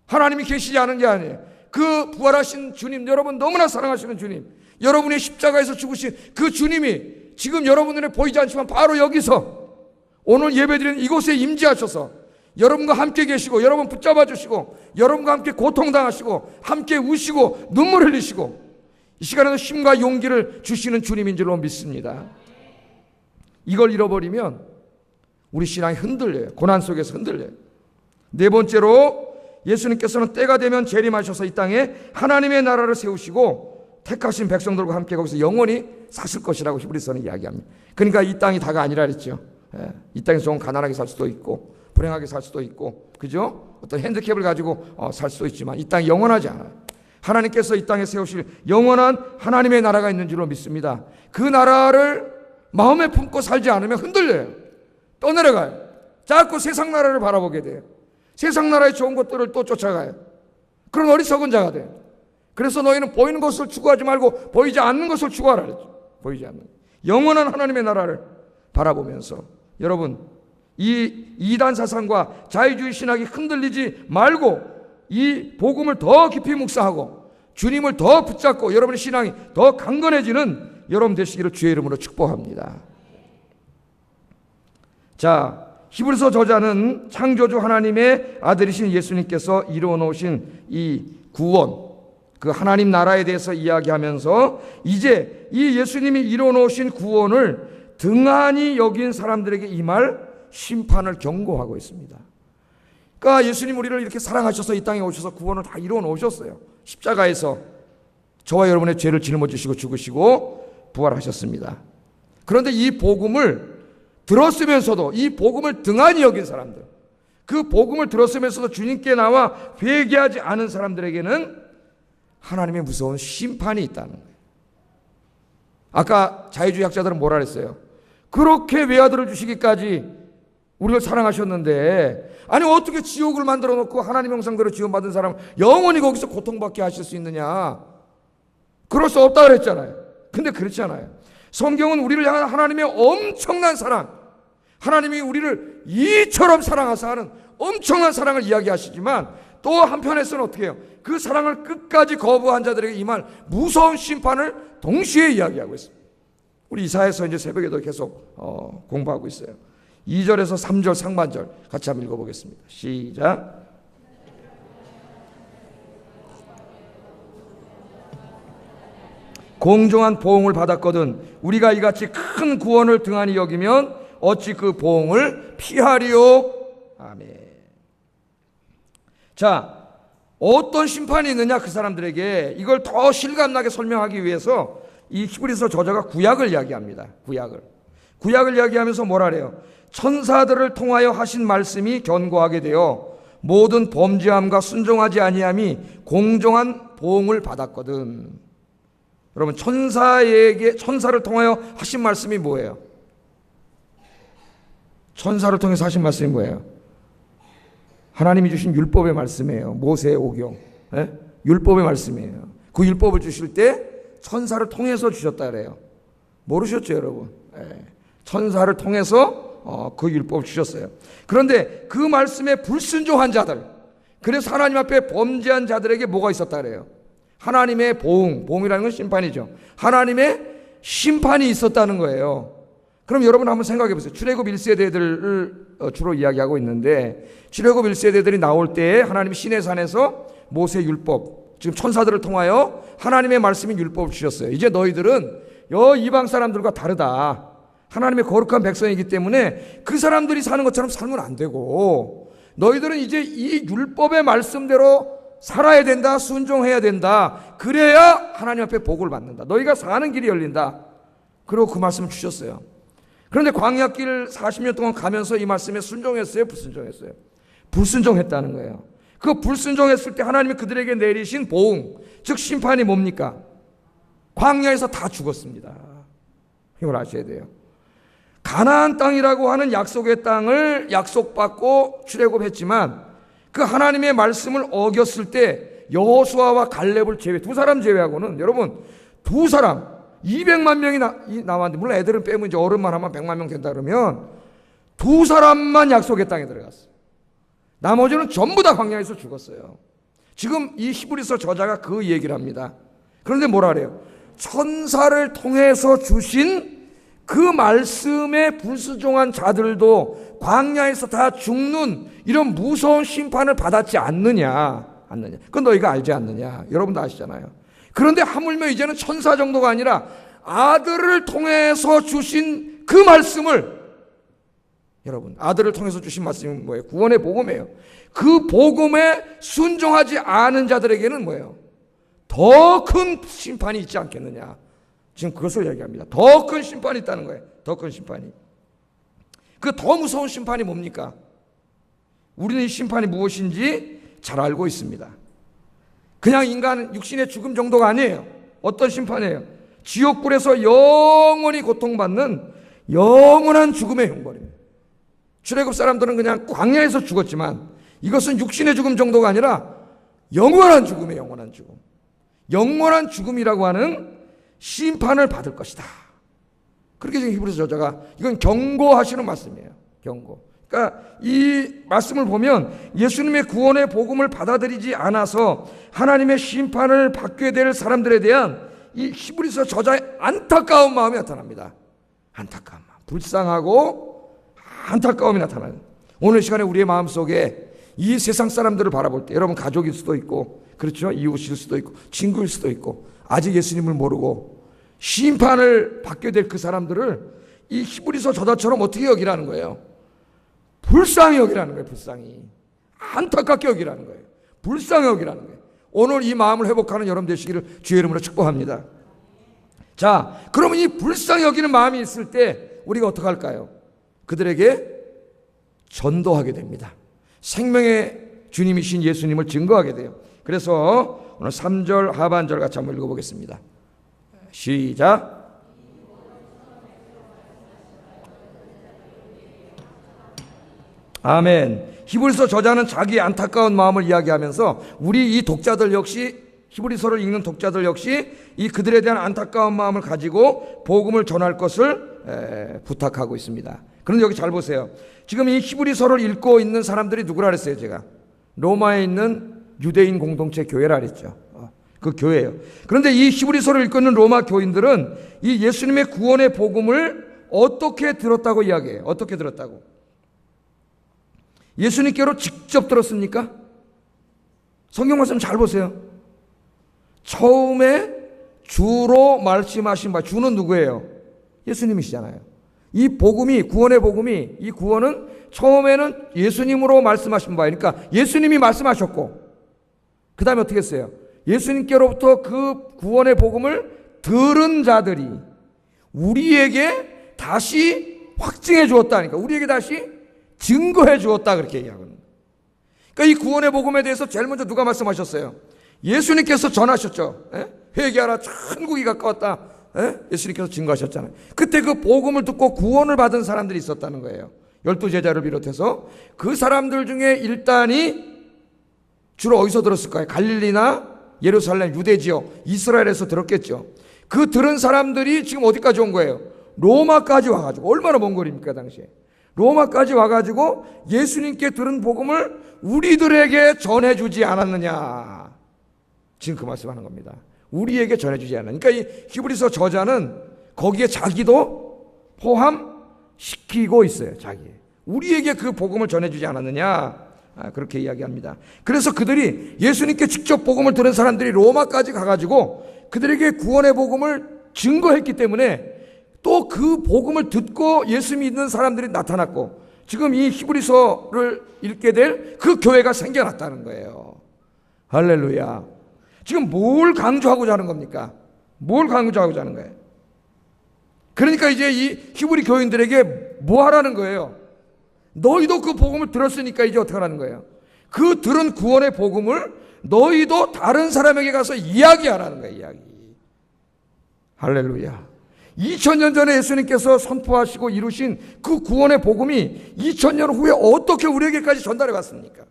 하나님이 계시지 않은 게 아니에요. 그 부활하신 주님, 여러분 너무나 사랑하시는 주님, 여러분의 십자가에서 죽으신 그 주님이 지금 여러분 눈에 보이지 않지만 바로 여기서 오늘 예배드리는 이곳에 임재하셔서 여러분과 함께 계시고 여러분 붙잡아 주시고 여러분과 함께 고통당하시고 함께 우시고 눈물 흘리시고 이 시간에는 힘과 용기를 주시는 주님인 줄로 믿습니다. 이걸 잃어버리면 우리 신앙이 흔들려요. 고난 속에서 흔들려요. 네 번째로 예수님께서는 때가 되면 재림하셔서 이 땅에 하나님의 나라를 세우시고 택하신 백성들과 함께 거기서 영원히 사실 것이라고 히브리서는 이야기합니다. 그러니까 이 땅이 다가 아니라 그랬죠. 이 땅에서 좀 가난하게 살 수도 있고 불행하게 살 수도 있고, 그죠? 어떤 핸디캡을 가지고 살 수도 있지만 이 땅이 영원하지 않아요. 하나님께서 이 땅에 세우실 영원한 하나님의 나라가 있는 줄로 믿습니다. 그 나라를 마음에 품고 살지 않으면 흔들려요. 떠내려가요. 자꾸 세상 나라를 바라보게 돼요. 세상 나라의 좋은 것들을 또 쫓아가요. 그런 어리석은 자가 돼요. 그래서 너희는 보이는 것을 추구하지 말고 보이지 않는 것을 추구하라 그랬죠. 보이지 않는 영원한 하나님의 나라를 바라보면서 여러분 이 이단 사상과 자유주의 신학이 흔들리지 말고 이 복음을 더 깊이 묵상하고 주님을 더 붙잡고 여러분의 신앙이 더 강건해지는 여러분 되시기를 주의 이름으로 축복합니다. 자, 히브리서 저자는 창조주 하나님의 아들이신 예수님께서 이루어 놓으신 이 구원, 그 하나님 나라에 대해서 이야기하면서 이제 이 예수님이 이루어 놓으신 구원을 등한히 여긴 사람들에게 임할 심판을 경고하고 있습니다. 그러니까 예수님 우리를 이렇게 사랑하셔서 이 땅에 오셔서 구원을 다 이루어 놓으셨어요. 십자가에서 저와 여러분의 죄를 짊어지시고 죽으시고 부활하셨습니다. 그런데 이 복음을 들었으면서도 이 복음을 등한히 여긴 사람들, 그 복음을 들었으면서도 주님께 나와 회개하지 않은 사람들에게는 하나님의 무서운 심판이 있다는 거예요. 아까 자유주의 학자들은 뭐라 그랬어요? 그렇게 외아들을 주시기까지 우리를 사랑하셨는데 아니 어떻게 지옥을 만들어 놓고 하나님 형상대로 지원받은 사람 영원히 거기서 고통받게 하실 수 있느냐? 그럴 수 없다 그랬잖아요. 근데 그렇지 않아요. 성경은 우리를 향한 하나님의 엄청난 사랑, 하나님이 우리를 이처럼 사랑하사 하는 엄청난 사랑을 이야기하시지만 또 한편에서는 어떻게 해요? 그 사랑을 끝까지 거부한 자들에게 임할 무서운 심판을 동시에 이야기하고 있습니다. 우리 이사야서 이제 새벽에도 계속 공부하고 있어요. 2절에서 3절 상반절 같이 한번 읽어보겠습니다. 시작. 공정한 보응을 받았거든 우리가 이같이 큰 구원을 등한히 여기면 어찌 그 보응을 피하리요. 아멘. 자, 어떤 심판이 있느냐 그 사람들에게 이걸 더 실감나게 설명하기 위해서 이 히브리서 저자가 구약을 이야기합니다. 구약을 이야기하면서 뭐라 그래요? 천사들을 통하여 하신 말씀이 견고하게 되어 모든 범죄함과 순종하지 아니함이 공정한 보응을 받았거든. 여러분, 천사를 통하여 하신 말씀이 뭐예요? 천사를 통해서 하신 말씀이 뭐예요? 하나님이 주신 율법의 말씀이에요. 모세의 오경, 율법의 말씀이에요. 그 율법을 주실 때 천사를 통해서 주셨다 그래요. 모르셨죠, 여러분? 천사를 통해서 그 율법을 주셨어요. 그런데 그 말씀에 불순종한 자들, 그래서 하나님 앞에 범죄한 자들에게 뭐가 있었다 그래요? 하나님의 보응이라는 건 심판이죠. 하나님의 심판이 있었다는 거예요. 그럼 여러분 한번 생각해 보세요. 출애굽 1세대들을 주로 이야기하고 있는데, 출애굽 1세대들이 나올 때 하나님이 시내산에서 모세 율법, 지금 천사들을 통하여 하나님의 말씀인 율법을 주셨어요. 이제 너희들은 이방 사람들과 다르다. 하나님의 거룩한 백성이기 때문에 그 사람들이 사는 것처럼 살면 안 되고, 너희들은 이제 이 율법의 말씀대로 살아야 된다. 순종해야 된다. 그래야 하나님 앞에 복을 받는다. 너희가 사는 길이 열린다. 그리고 그 말씀을 주셨어요. 그런데 광야길 40년 동안 가면서 이 말씀에 순종했어요? 불순종했어요? 불순종했다는 거예요. 그 불순종했을 때 하나님이 그들에게 내리신 보응, 즉 심판이 뭡니까? 광야에서 다 죽었습니다. 이걸 아셔야 돼요. 가나안 땅이라고 하는 약속의 땅을 약속받고 출애굽했지만 그 하나님의 말씀을 어겼을 때 여호수아와 갈렙을 두 사람 제외하고는, 여러분, 두 사람 200만 명이 나왔는데, 물론 애들은 빼면 이제 어른만 하면 100만 명 된다 그러면 두 사람만 약속의 땅에 들어갔어요. 나머지는 전부 다 광야에서 죽었어요. 지금 이 히브리서 저자가 그 얘기를 합니다. 그런데 뭐라 그래요? 천사를 통해서 주신 그 말씀에 불순종한 자들도 광야에서 다 죽는 이런 무서운 심판을 받았지 않느냐. 그건 너희가 알지 않느냐. 여러분도 아시잖아요. 그런데 하물며 이제는 천사 정도가 아니라 아들을 통해서 주신 그 말씀을, 여러분, 아들을 통해서 주신 말씀이 뭐예요? 구원의 복음이에요. 그 복음에 순종하지 않은 자들에게는 뭐예요? 더 큰 심판이 있지 않겠느냐. 지금 그것을 이야기합니다. 더 큰 심판이 있다는 거예요. 더 큰 심판이. 그 더 무서운 심판이 뭡니까? 우리는 이 심판이 무엇인지 잘 알고 있습니다. 그냥 인간 육신의 죽음 정도가 아니에요. 어떤 심판이에요? 지옥불에서 영원히 고통받는 영원한 죽음의 형벌입니다. 출애굽 사람들은 그냥 광야에서 죽었지만 이것은 육신의 죽음 정도가 아니라 영원한 죽음의 영원한 죽음. 영원한 죽음이라고 하는 심판을 받을 것이다. 그렇게 지금 히브리서 저자가, 이건 경고하시는 말씀이에요. 경고. 그러니까 이 말씀을 보면 예수님의 구원의 복음을 받아들이지 않아서 하나님의 심판을 받게 될 사람들에 대한 이 히브리서 저자의 안타까운 마음이 나타납니다. 안타까운 마음, 불쌍하고 안타까움이 나타나요. 오늘 시간에 우리의 마음속에 이 세상 사람들을 바라볼 때, 여러분 가족일 수도 있고, 그렇죠, 이웃일 수도 있고 친구일 수도 있고, 아직 예수님을 모르고 심판을 받게 될 그 사람들을 이 히브리서 저자처럼 어떻게 여기라는 거예요? 불쌍히 여기라는 거예요. 불쌍히. 안타깝게 여기라는 거예요. 불쌍히 여기라는 거예요. 오늘 이 마음을 회복하는 여러분 되시기를 주의 이름으로 축복합니다. 자, 그러면 이 불쌍히 여기는 마음이 있을 때 우리가 어떻게 할까요? 그들에게 전도하게 됩니다. 생명의 주님이신 예수님을 증거하게 돼요. 그래서 오늘 3절 하반절 같이 한번 읽어보겠습니다. 시작. 아멘. 히브리서 저자는 자기 안타까운 마음을 이야기하면서 우리 이 독자들 역시, 히브리서를 읽는 독자들 역시 이 그들에 대한 안타까운 마음을 가지고 복음을 전할 것을 부탁하고 있습니다. 그런데 여기 잘 보세요. 지금 이 히브리서를 읽고 있는 사람들이 누구라 그랬어요? 제가 로마에 있는 유대인 공동체 교회라 그랬죠. 그 교회예요. 그런데 이 히브리서를 읽고 있는 로마 교인들은 이 예수님의 구원의 복음을 어떻게 들었다고 이야기해요? 어떻게 들었다고? 예수님께로 직접 들었습니까? 성경 말씀 잘 보세요. 처음에 주로 말씀하신 바, 주는 누구예요? 예수님이시잖아요. 이 복음이, 구원의 복음이, 이 구원은 처음에는 예수님으로 말씀하신 바예요. 그러니까 예수님이 말씀하셨고, 그 다음에 어떻게 했어요? 예수님께로부터 그 구원의 복음을 들은 자들이 우리에게 다시 확증해 주었다니까. 우리에게 다시 증거해 주었다. 그렇게 얘기하거든요. 그러니까 이 구원의 복음에 대해서 제일 먼저 누가 말씀하셨어요? 예수님께서 전하셨죠. 회개하라, 천국이 가까웠다. 예수님께서 증거하셨잖아요. 그때 그 복음을 듣고 구원을 받은 사람들이 있었다는 거예요. 12제자를 비롯해서 그 사람들 중에 일단이 주로 어디서 들었을까요? 갈릴리나 예루살렘, 유대 지역, 이스라엘에서 들었겠죠. 그 들은 사람들이 지금 어디까지 온 거예요? 로마까지 와가지고. 얼마나 먼 거리입니까 당시에. 로마까지 와가지고 예수님께 들은 복음을 우리들에게 전해주지 않았느냐. 지금 그 말씀하는 겁니다. 우리에게 전해주지 않았느냐. 그러니까 이 히브리서 저자는 거기에 자기도 포함시키고 있어요. 자기. 우리에게 그 복음을 전해주지 않았느냐. 그렇게 이야기합니다. 그래서 그들이 예수님께 직접 복음을 들은 사람들이 로마까지 가가지고 그들에게 구원의 복음을 증거했기 때문에 또 그 복음을 듣고 예수 믿는 사람들이 나타났고, 지금 이 히브리서를 읽게 될 그 교회가 생겨났다는 거예요. 할렐루야. 지금 뭘 강조하고자 하는 겁니까? 뭘 강조하고자 하는 거예요? 그러니까 이제 이 히브리 교인들에게 뭐 하라는 거예요? 너희도 그 복음을 들었으니까 이제 어떻게 하라는 거예요? 그 들은 구원의 복음을 너희도 다른 사람에게 가서 이야기하라는 거예요. 이야기. 할렐루야. 2000년 전에 예수님께서 선포하시고 이루신 그 구원의 복음이 2000년 후에 어떻게 우리에게까지 전달해 갔습니까?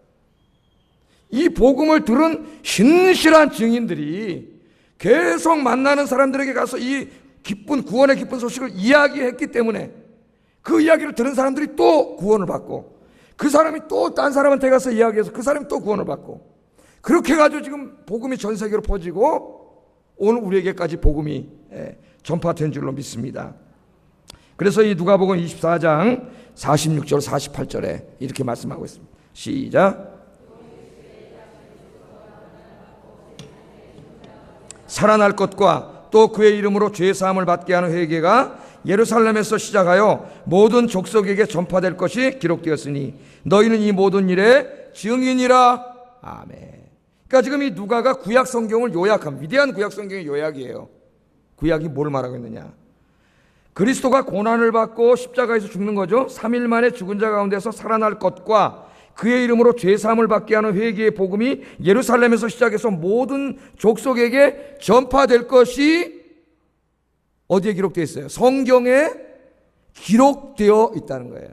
이 복음을 들은 신실한 증인들이 계속 만나는 사람들에게 가서 이 기쁜 구원의 기쁜 소식을 이야기했기 때문에 그 이야기를 들은 사람들이 또 구원을 받고, 그 사람이 또 딴 사람한테 가서 이야기해서 그 사람이 또 구원을 받고, 그렇게 해가지고 지금 복음이 전 세계로 퍼지고 오늘 우리에게까지 복음이 전파된 줄로 믿습니다. 그래서 이 누가복음 24장 46절 48절에 이렇게 말씀하고 있습니다. 시작. 살아날 것과 또 그의 이름으로 죄사함을 받게 하는 회개가 예루살렘에서 시작하여 모든 족속에게 전파될 것이 기록되었으니 너희는 이 모든 일의 증인이라. 아멘. 그러니까 지금 이 누가가 구약 성경을 요약한 위대한 구약 성경의 요약이에요. 구약이 뭘 말하고 있느냐? 그리스도가 고난을 받고 십자가에서 죽는 거죠. 3일 만에 죽은 자 가운데서 살아날 것과 그의 이름으로 죄사함을 받게 하는 회개의 복음이 예루살렘에서 시작해서 모든 족속에게 전파될 것이 어디에 기록되어 있어요? 성경에 기록되어 있다는 거예요.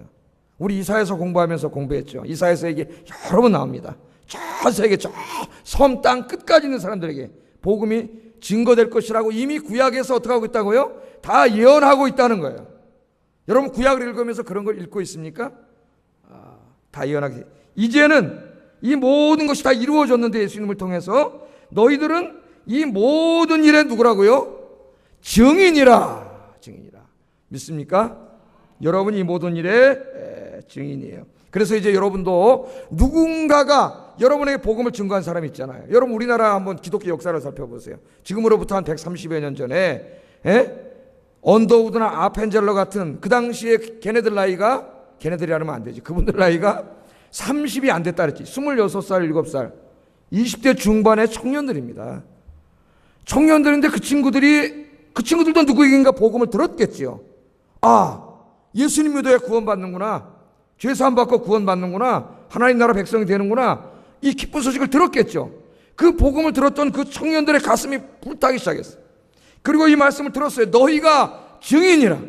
우리 이사야서 공부하면서 공부했죠. 이사야서 이게 여러 번 나옵니다. 전 세계 저 섬 땅 끝까지 있는 사람들에게 복음이 증거될 것이라고 이미 구약에서 어떻게 하고 있다고요? 다 예언하고 있다는 거예요. 여러분 구약을 읽으면서 그런 걸 읽고 있습니까? 다 예언하기. 이제는 이 모든 것이 다 이루어졌는데 예수님을 통해서 너희들은 이 모든 일에 누구라고요? 증인이라. 증인이라. 믿습니까? 여러분이 이 모든 일의 증인이에요. 그래서 이제 여러분도 누군가가 여러분에게 복음을 증거한 사람이 있잖아요. 여러분 우리나라 한번 기독교 역사를 살펴보세요. 지금으로부터 한 130여 년 전에 언더우드나 아펜젤러 같은 그 당시에 걔네들 나이가, 걔네들이 하면 안 되지, 그분들 나이가 30이 안 됐다 그랬지. 26살 7살 20대 중반의 청년들입니다. 청년들인데 그 친구들도 누구에게인가 복음을 들었겠지요. 아, 예수님 믿어야 구원받는구나, 죄사함 받고 구원받는구나, 하나님 나라 백성이 되는구나, 이 기쁜 소식을 들었겠죠. 그 복음을 들었던 그 청년들의 가슴이 불타기 시작했어요. 그리고 이 말씀을 들었어요. 너희가 증인이라.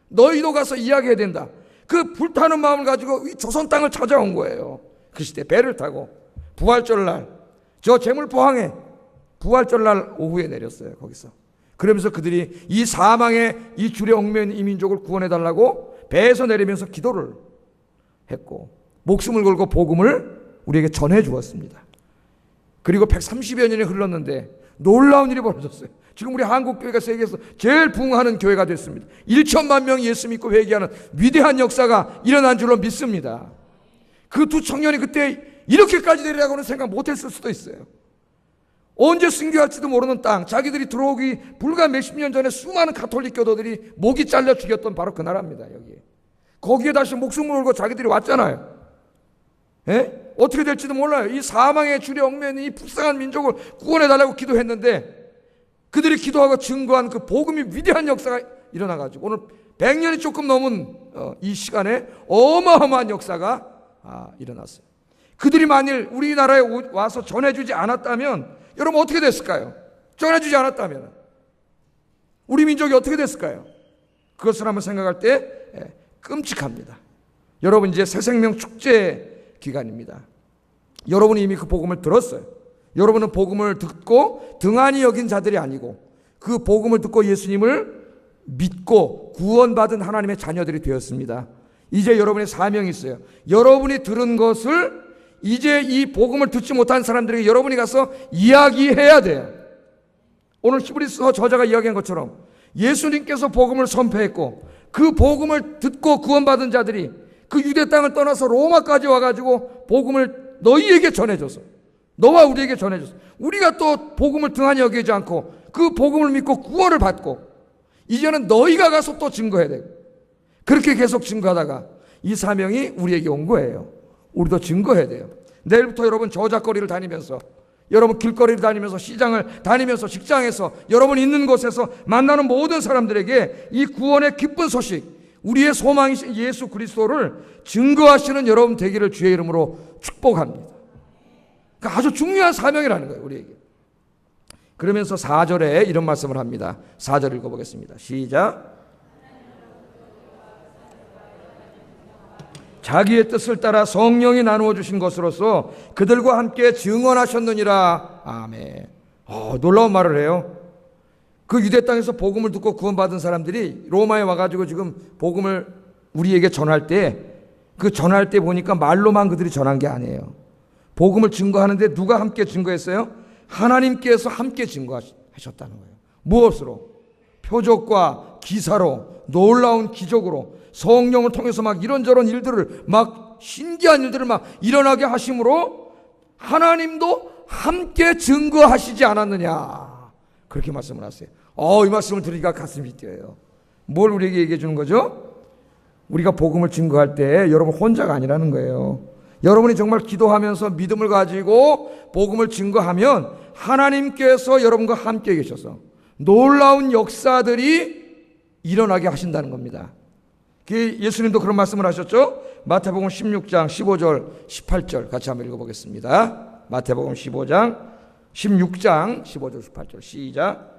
너희도 가서 이야기해야 된다. 그 불타는 마음을 가지고 이 조선 땅을 찾아온 거예요. 그 시대 배를 타고 부활절날 저 재물포항에 부활절날 오후에 내렸어요. 거기서. 그러면서 그들이 이 사망의 이 줄에 얽매인 이 민족을 구원해달라고 배에서 내리면서 기도를 했고 목숨을 걸고 복음을 우리에게 전해 주었습니다. 그리고 130여 년이 흘렀는데 놀라운 일이 벌어졌어요. 지금 우리 한국교회가 세계에서 제일 부흥하는 교회가 됐습니다. 1천만 명이 예수 믿고 회개하는 위대한 역사가 일어난 줄로 믿습니다. 그 두 청년이 그때 이렇게까지 되리라고는 생각 못했을 수도 있어요. 언제 순교할지도 모르는 땅, 자기들이 들어오기 불과 몇십 년 전에 수많은 가톨릭 교도들이 목이 잘려 죽였던 바로 그 나라입니다. 여기에. 거기에 다시 목숨을 걸고 자기들이 왔잖아요. 예? 어떻게 될지도 몰라요. 이 사망의 줄에 얽매인 이 불쌍한 민족을 구원해달라고 기도했는데 그들이 기도하고 증거한 그 복음이 위대한 역사가 일어나가지고 오늘 100년이 조금 넘은 이 시간에 어마어마한 역사가 일어났어요. 그들이 만일 우리나라에 와서 전해주지 않았다면 여러분 어떻게 됐을까요? 전해주지 않았다면 우리 민족이 어떻게 됐을까요? 그것을 한번 생각할 때 끔찍합니다. 여러분 이제 새생명 축제 기간입니다. 여러분이 이미 그 복음을 들었어요. 여러분은 복음을 듣고 등한히 여긴 자들이 아니고 그 복음을 듣고 예수님을 믿고 구원받은 하나님의 자녀들이 되었습니다. 이제 여러분의 사명이 있어요. 여러분이 들은 것을 이제 이 복음을 듣지 못한 사람들에게 여러분이 가서 이야기해야 돼요. 오늘 히브리서 저자가 이야기한 것처럼 예수님께서 복음을 선포했고 그 복음을 듣고 구원받은 자들이 그 유대 땅을 떠나서 로마까지 와가지고 복음을 너희에게 전해줘서 너와 우리에게 전해줘서 우리가 또 복음을 등한히 여기지 않고 그 복음을 믿고 구원을 받고 이제는 너희가 가서 또 증거해야 되고 그렇게 계속 증거하다가 이 사명이 우리에게 온 거예요. 우리도 증거해야 돼요. 내일부터 여러분 저작거리를 다니면서 여러분 길거리를 다니면서 시장을 다니면서 직장에서 여러분 있는 곳에서 만나는 모든 사람들에게 이 구원의 기쁜 소식 우리의 소망이신 예수 그리스도를 증거하시는 여러분 되기를 주의 이름으로 축복합니다. 그러니까 아주 중요한 사명이라는 거예요. 우리에게. 그러면서 4절에 이런 말씀을 합니다. 4절 읽어보겠습니다. 시작. 자기의 뜻을 따라 성령이 나누어 주신 것으로서 그들과 함께 증언하셨느니라. 아멘. 놀라운 말을 해요. 그 유대 땅에서 복음을 듣고 구원받은 사람들이 로마에 와가지고 지금 복음을 우리에게 전할 때 그 전할 때 보니까 말로만 그들이 전한 게 아니에요. 복음을 증거하는데 누가 함께 증거했어요? 하나님께서 함께 증거하셨다는 거예요. 무엇으로? 표적과 기사로, 놀라운 기적으로, 성령을 통해서 막 이런저런 일들을 막 신기한 일들을 막 일어나게 하심으로 하나님도 함께 증거하시지 않았느냐. 그렇게 말씀을 하세요. 이 말씀을 들으니까 가슴이 뛰어요. 뭘 우리에게 얘기해 주는 거죠? 우리가 복음을 증거할 때 여러분 혼자가 아니라는 거예요. 여러분이 정말 기도하면서 믿음을 가지고 복음을 증거하면 하나님께서 여러분과 함께 계셔서 놀라운 역사들이 일어나게 하신다는 겁니다. 예수님도 그런 말씀을 하셨죠? 마태복음 16장 15절 18절 같이 한번 읽어보겠습니다. 마태복음 16장 15절 18절 시작.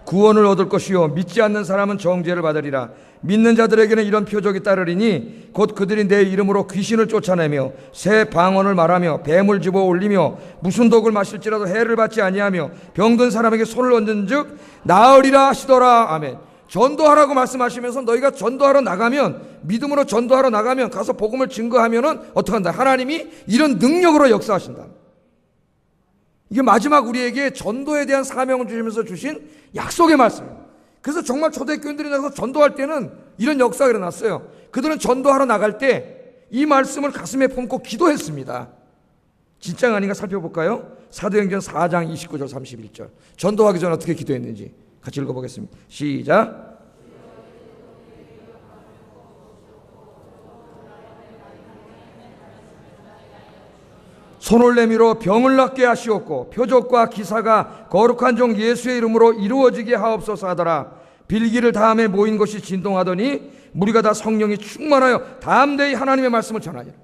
구원을 얻을 것이요 믿지 않는 사람은 정죄를 받으리라. 믿는 자들에게는 이런 표적이 따르리니 곧 그들이 내 이름으로 귀신을 쫓아내며 새 방언을 말하며 뱀을 집어 올리며 무슨 독을 마실지라도 해를 받지 아니하며 병든 사람에게 손을 얹은즉 나으리라 하시더라. 아멘. 전도하라고 말씀하시면서 너희가 전도하러 나가면 믿음으로 전도하러 나가면 가서 복음을 증거하면은 어떻게 한다? 하나님이 이런 능력으로 역사하신다. 이게 마지막 우리에게 전도에 대한 사명을 주시면서 주신 약속의 말씀입니다. 그래서 정말 초대교인들이 나가서 전도할 때는 이런 역사가 일어났어요. 그들은 전도하러 나갈 때 이 말씀을 가슴에 품고 기도했습니다. 진짜가 아닌가 살펴볼까요? 사도행전 4장 29절 31절 전도하기 전에 어떻게 기도했는지 같이 읽어보겠습니다. 시작. 손을 내밀어 병을 낫게 하시옵고 표적과 기사가 거룩한 종 예수의 이름으로 이루어지게 하옵소서 하더라. 빌기를 다음에 모인 것이 진동하더니 무리가 다 성령이 충만하여 담대히 하나님의 말씀을 전하니라.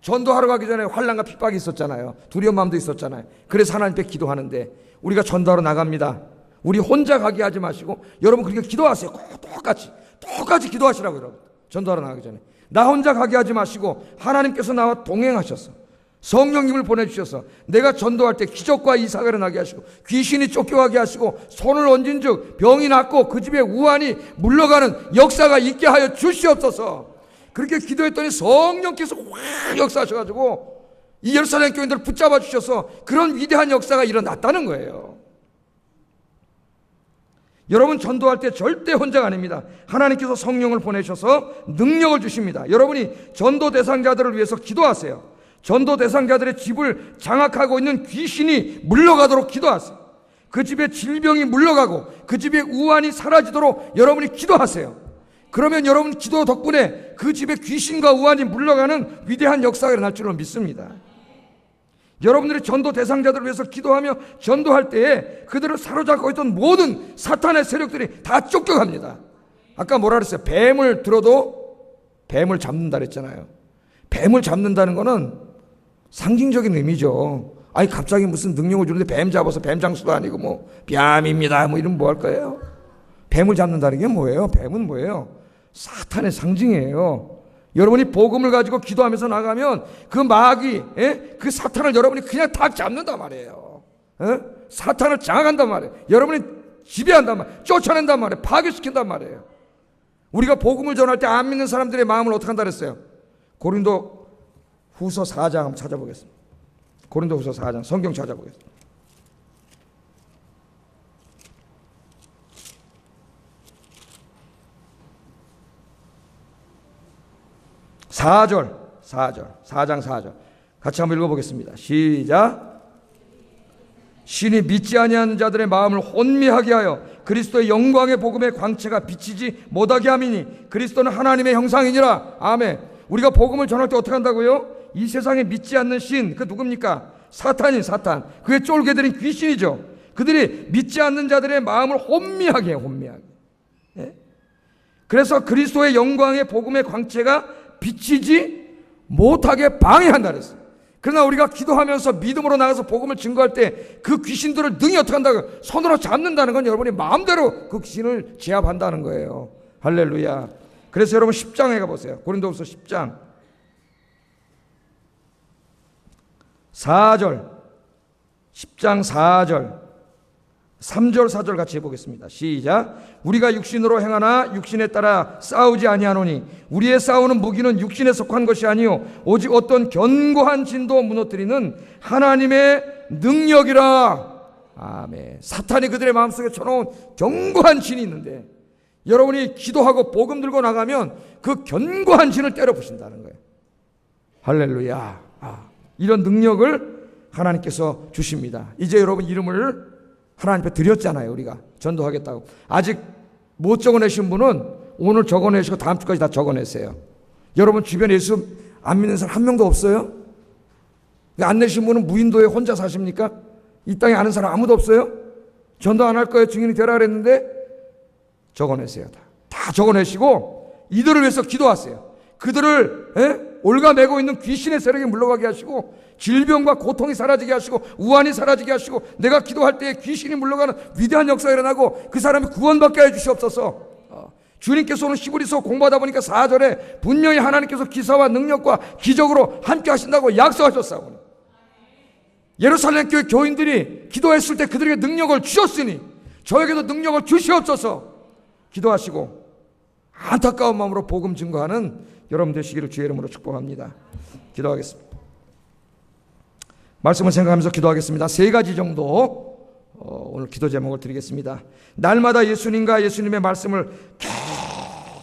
전도하러 가기 전에 환난과 핍박이 있었잖아요. 두려운 마음도 있었잖아요. 그래서 하나님께 기도하는데 우리가 전도하러 나갑니다. 우리 혼자 가게 하지 마시고 여러분 그렇게 기도하세요. 똑같이 기도하시라고 여러분. 전도하러 나가기 전에 나 혼자 가게 하지 마시고 하나님께서 나와 동행하셔서 성령님을 보내주셔서 내가 전도할 때 기적과 이사가 일어나게 하시고 귀신이 쫓겨가게 하시고 손을 얹은 즉 병이 낫고 그 집에 우환이 물러가는 역사가 있게 하여 주시옵소서. 그렇게 기도했더니 성령께서 확 역사하셔가지고 이 예루살렘 교인들을 붙잡아 주셔서 그런 위대한 역사가 일어났다는 거예요. 여러분 전도할 때 절대 혼자가 아닙니다. 하나님께서 성령을 보내셔서 능력을 주십니다. 여러분이 전도 대상자들을 위해서 기도하세요. 전도 대상자들의 집을 장악하고 있는 귀신이 물러가도록 기도하세요. 그 집에 질병이 물러가고 그 집에 우환이 사라지도록 여러분이 기도하세요. 그러면 여러분 기도 덕분에 그 집에 귀신과 우환이 물러가는 위대한 역사가 일어날 줄로 믿습니다. 여러분들이 전도 대상자들을 위해서 기도하며 전도할 때에 그들을 사로잡고 있던 모든 사탄의 세력들이 다 쫓겨갑니다. 아까 뭐라 그랬어요? 뱀을 들어도 뱀을 잡는다 그랬잖아요. 뱀을 잡는다는 거는 상징적인 의미죠. 아니 갑자기 무슨 능력을 주는데 뱀 잡아서 뱀 장수도 아니고 뭐 뱀입니다 뭐 이러면 뭐 할 거예요? 뱀을 잡는다는 게 뭐예요? 뱀은 뭐예요? 사탄의 상징이에요. 여러분이 복음을 가지고 기도하면서 나가면 그 마귀, 그 사탄을 여러분이 그냥 다 잡는단 말이에요. 사탄을 장악한단 말이에요. 여러분이 지배한단 말이에요. 쫓아낸단 말이에요. 파괴시킨단 말이에요. 우리가 복음을 전할 때 안 믿는 사람들의 마음을 어떻게 한다 그랬어요? 고린도 후서 4장 한번 찾아보겠습니다. 고린도 후서 4장 성경 찾아보겠습니다. 4장 4절 같이 한번 읽어보겠습니다. 시작. 신이 믿지 아니하는 자들의 마음을 혼미하게 하여 그리스도의 영광의 복음의 광채가 비치지 못하게 함이니 그리스도는 하나님의 형상이니라. 아멘. 우리가 복음을 전할 때 어떻게 한다고요? 이 세상에 믿지 않는 신, 그 누굽니까? 사탄. 그게 쫄게들인 귀신이죠. 그들이 믿지 않는 자들의 마음을 혼미하게 해요. 혼미하게. 그래서 그리스도의 영광의 복음의 광채가 비치지 못하게 방해한다 그랬어요. 그러나 우리가 기도하면서 믿음으로 나가서 복음을 증거할 때 그 귀신들을 능히 어떻게 한다고요? 손으로 잡는다는 건 여러분이 마음대로 그 귀신을 제압한다는 거예요. 할렐루야. 그래서 여러분 10장에 가보세요. 고린도후서 10장 4절 10장 4절 3절 4절 같이 해보겠습니다. 시작. 우리가 육신으로 행하나 육신에 따라 싸우지 아니하노니 우리의 싸우는 무기는 육신에 속한 것이 아니요 오직 어떤 견고한 진도 무너뜨리는 하나님의 능력이라. 아멘. 사탄이 그들의 마음속에 쳐놓은 견고한 진이 있는데 여러분이 기도하고 복음 들고 나가면 그 견고한 진을 때려 부신다는 거예요. 할렐루야. 이런 능력을 하나님께서 주십니다. 이제 여러분 이름을 하나님 앞에 드렸잖아요. 우리가 전도하겠다고. 아직 못 적어내신 분은 오늘 적어내시고 다음 주까지 다 적어내세요. 여러분 주변에 예수 안 믿는 사람 한 명도 없어요? 안 내신 분은 무인도에 혼자 사십니까? 이 땅에 아는 사람 아무도 없어요? 전도 안 할 거예요? 증인이 되라 그랬는데 적어내세요. 다 적어내시고 이들을 위해서 기도하세요. 그들을 올가매고 있는 귀신의 세력이 물러가게 하시고 질병과 고통이 사라지게 하시고 우환이 사라지게 하시고 내가 기도할 때 귀신이 물러가는 위대한 역사가 일어나고 그 사람이 구원받게 해주시옵소서. 주님께서 오늘 히브리서 공부하다 보니까 4절에 분명히 하나님께서 기사와 능력과 기적으로 함께 하신다고 약속하셨사오니 예루살렘 교회 교인들이 기도했을 때 그들에게 능력을 주셨으니 저에게도 능력을 주시옵소서. 기도하시고 안타까운 마음으로 복음 증거하는 여러분 되시기를 주의 이름으로 축복합니다. 기도하겠습니다. 말씀을 생각하면서 기도하겠습니다. 3가지 정도 오늘 기도 제목을 드리겠습니다. 날마다 예수님과 예수님의 말씀을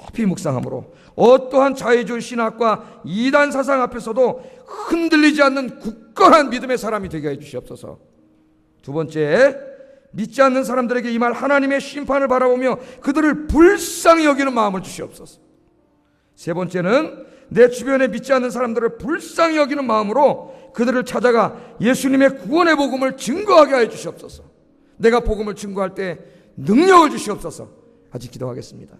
깊이 묵상함으로 어떠한 자유주의 신학과 이단 사상 앞에서도 흔들리지 않는 굳건한 믿음의 사람이 되게 해주시옵소서. 2번째, 믿지 않는 사람들에게 임할 하나님의 심판을 바라보며 그들을 불쌍히 여기는 마음을 주시옵소서. 3번째는 내 주변에 믿지 않는 사람들을 불쌍히 여기는 마음으로 그들을 찾아가 예수님의 구원의 복음을 증거하게 하여 주시옵소서. 내가 복음을 증거할 때 능력을 주시옵소서. 같이 기도하겠습니다.